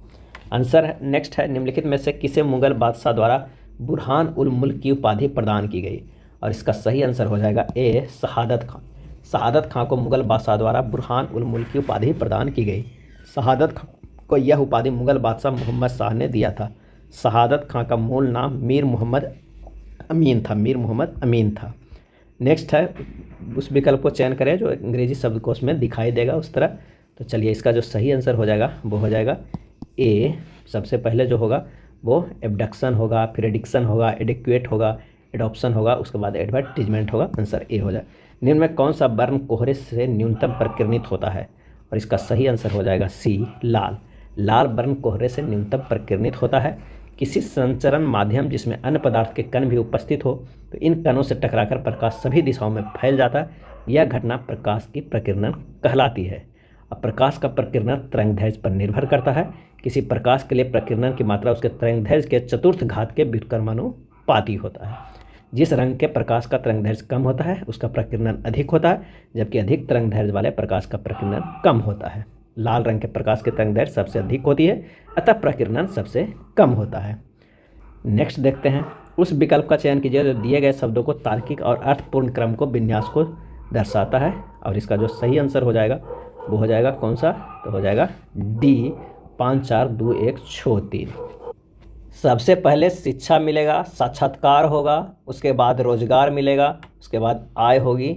आंसर नेक्स्ट है निम्नलिखित में से किसे मुगल बादशाह द्वारा बुरहान उल मुल्क की उपाधि प्रदान की गई? और इसका सही आंसर हो जाएगा ए, शहादत खां। शहादत खां को मुगल बादशाह द्वारा बुरहान उल मुल्क की उपाधि प्रदान की गई। शहादत खां को यह उपाधि मुगल बादशाह मोहम्मद शाह ने दिया था। शहादत खां का मूल नाम मीर मोहम्मद अमीन था। नेक्स्ट है उस विकल्प को चयन करें जो अंग्रेजी शब्दकोश में दिखाई देगा उस तरह। तो चलिए इसका जो सही आंसर हो जाएगा वो हो जाएगा ए। सबसे पहले जो होगा वो एबडक्शन होगा, फिर एडिक्शन होगा, एडिक्वेट होगा, एडॉप्शन होगा, उसके बाद एडवर्टीजमेंट होगा। आंसर ए हो जाए। निम्न में कौन सा वर्ण कोहरे से न्यूनतम प्रकीर्णित होता है? और इसका सही आंसर हो जाएगा सी, लाल। लाल वर्ण कोहरे से न्यूनतम प्रकीर्णित होता है। किसी संचरण माध्यम जिसमें अन्य पदार्थ के कण भी उपस्थित हो तो इन कणों से टकराकर प्रकाश सभी दिशाओं में फैल जाता है। यह घटना प्रकाश की प्रकीर्णन कहलाती है। अब प्रकाश का प्रकीर्णन तरंगदैर्घ्य पर निर्भर करता है। किसी प्रकाश के लिए प्रकीर्णन की मात्रा उसके तरंगदैर्घ्य के चतुर्थ घात के व्युत्क्रमानुपाती होता है। जिस रंग के प्रकाश का तरंगदैर्घ्य कम होता है उसका प्रकीर्णन अधिक होता है, जबकि अधिक तरंगदैर्घ्य वाले प्रकाश का प्रकीर्णन कम होता है। लाल रंग के प्रकाश की तरंगदैर्घ्य सबसे अधिक होती है, अतः प्रकीर्णन सबसे कम होता है। नेक्स्ट देखते हैं, उस विकल्प का चयन कीजिए जो दिए गए शब्दों को तार्किक और अर्थपूर्ण क्रम को विन्यास को दर्शाता है। और इसका जो सही आंसर हो जाएगा वो हो जाएगा कौन सा, तो हो जाएगा डी 5 4 2 1 6 3। सबसे पहले शिक्षा मिलेगा, साक्षात्कार होगा, उसके बाद रोजगार मिलेगा, उसके बाद आय होगी,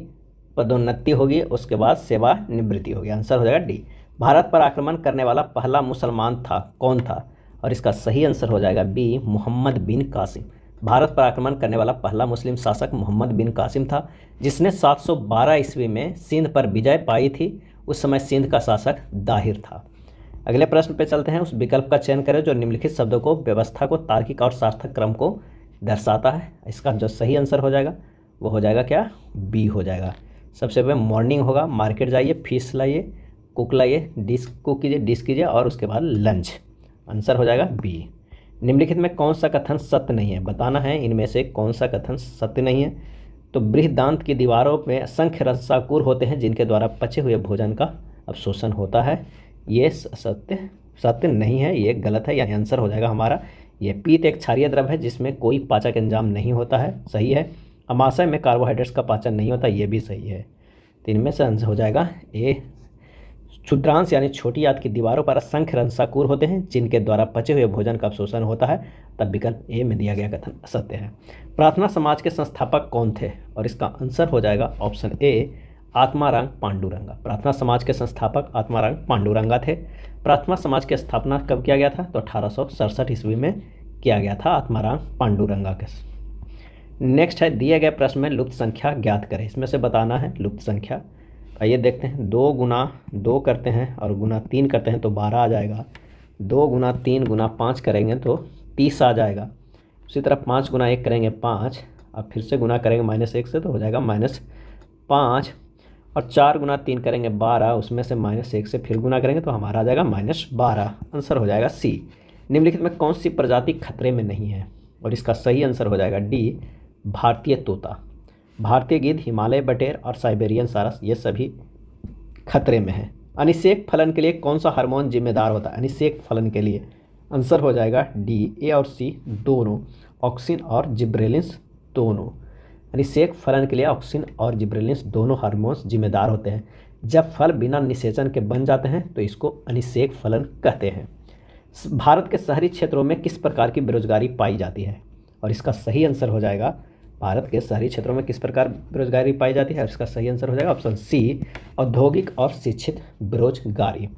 पदोन्नति होगी, उसके बाद सेवानिवृत्ति होगी। आंसर हो जाएगा डी। भारत पर आक्रमण करने वाला पहला मुसलमान था, कौन था, और इसका सही आंसर हो जाएगा बी मोहम्मद बिन कासिम। भारत पर आक्रमण करने वाला पहला मुस्लिम शासक मोहम्मद बिन कासिम था, जिसने 712 ईस्वी में सिंध पर विजय पाई थी। उस समय सिंध का शासक दाहिर था। अगले प्रश्न पे चलते हैं, उस विकल्प का चयन करें जो निम्नलिखित शब्दों को व्यवस्था को तार्किक और सार्थक क्रम को दर्शाता है। इसका जो सही आंसर हो जाएगा वो हो जाएगा क्या, बी हो जाएगा। सबसे पहले मॉर्निंग होगा, मार्केट जाइए, फिश लाइए, कुक लाइए, डिश कुक कीजिए, डिश कीजिए, और उसके बाद लंच। आंसर हो जाएगा बी। निम्नलिखित में कौन सा कथन सत्य नहीं है, बताना है इनमें से कौन सा कथन सत्य नहीं है। तो बृहदान्त की दीवारों में असंख्य रसाकूर होते हैं जिनके द्वारा पचे हुए भोजन का अवशोषण होता है। ये सत्य नहीं है, ये गलत है। यानी आंसर हो जाएगा हमारा ये पीत एक क्षारीय द्रव है जिसमें कोई पाचक एंजाम नहीं होता है, सही है। अमाशय में कार्बोहाइड्रेट्स का पाचन नहीं होता, ये भी सही है। तो इनमें से आंसर हो जाएगा ए। क्षुद्रांश यानी छोटी आंत की दीवारों पर असंख्य रंसाकूर होते हैं जिनके द्वारा पचे हुए भोजन का अवशोषण होता है, तब विकल्प ए में दिया गया कथन असत्य है। प्रार्थना समाज के संस्थापक कौन थे, और इसका आंसर हो जाएगा ऑप्शन ए आत्माराम पांडुरंगा। प्रार्थना समाज के संस्थापक आत्माराम पांडुरंगा थे। प्रार्थना समाज की स्थापना कब किया गया था, तो 1867 ईस्वी में किया गया था आत्माराम पांडुरंगा के। नेक्स्ट है, दिए गए प्रश्न में लुप्त संख्या ज्ञात करें। इसमें से बताना है लुप्त संख्या। आइए देखते हैं, 2 गुना 2 करते हैं और गुना 3 करते हैं तो 12 आ जाएगा। 2 गुना 3 गुना 5 करेंगे तो 30 आ जाएगा। उसी तरह 5 गुना 1 करेंगे 5, अब फिर से गुना करेंगे -1 से तो हो जाएगा -5, और 4 गुना 3 करेंगे 12, उसमें से -1 से फिर गुना करेंगे तो हमारा आ जाएगा -12। आंसर हो जाएगा सी। निम्नलिखित में कौन सी प्रजाति खतरे में नहीं है, और इसका सही आंसर हो जाएगा डी भारतीय तोता। भारतीय गिद्ध, हिमालय बटेर और साइबेरियन सारस ये सभी खतरे में हैं। अनिषेक फलन के लिए कौन सा हार्मोन जिम्मेदार होता है, अनिषेक फलन के लिए आंसर हो जाएगा डी ए और सी दोनों, ऑक्सिन और जिब्रेलिन्स दोनों। अनिषेक फलन के लिए ऑक्सिन और जिब्रेलिन्स दोनों हार्मोन्स जिम्मेदार होते हैं। जब फल बिना निषेचन के बन जाते हैं तो इसको अनिषेक फलन कहते हैं। भारत के शहरी क्षेत्रों में किस प्रकार की बेरोजगारी पाई जाती है, और इसका सही आंसर हो जाएगा भारत के शहरी क्षेत्रों में किस प्रकार बेरोजगारी पाई जाती है, और इसका सही आंसर हो जाएगा ऑप्शन सी औद्योगिक और शिक्षित बेरोजगारी।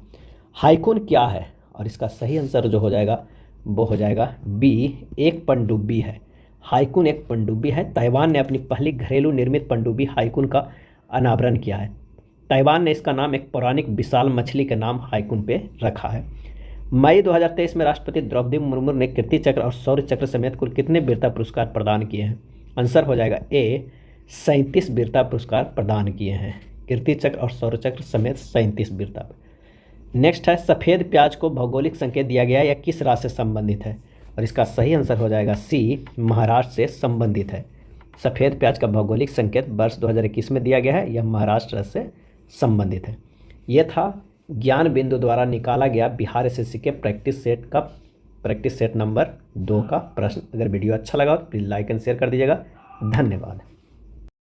हाइकून क्या है, और इसका सही आंसर जो हो जाएगा वो हो जाएगा बी एक पनडुब्बी है। हाइकून एक पनडुब्बी है। ताइवान ने अपनी पहली घरेलू निर्मित पनडुब्बी हाइकून का अनावरण किया है। ताइवान ने इसका नाम एक पौराणिक विशाल मछली के नाम हाइकून पे रखा है। मई 2023 में राष्ट्रपति द्रौपदी मुर्मू ने कीर्ति चक्र और शौर्य चक्र समेत कुल कितने वीरता पुरस्कार प्रदान किए हैं। आंसर हो जाएगा ए 37 वीरता पुरस्कार प्रदान किए हैं। कीर्ति चक्र और शौर्य चक्र समेत 37 वीरता। नेक्स्ट है, सफ़ेद प्याज को भौगोलिक संकेत दिया गया या किस राज्य से संबंधित है, और इसका सही आंसर हो जाएगा सी महाराष्ट्र से संबंधित है। सफ़ेद प्याज का भौगोलिक संकेत वर्ष 2021 में दिया गया है, यह महाराष्ट्र से संबंधित है। यह था ज्ञान बिंदु द्वारा निकाला गया बिहार एसएससी के प्रैक्टिस सेट नंबर 2 का प्रश्न। अगर वीडियो अच्छा लगा तो प्लीज़ लाइक एंड शेयर कर दीजिएगा। धन्यवाद।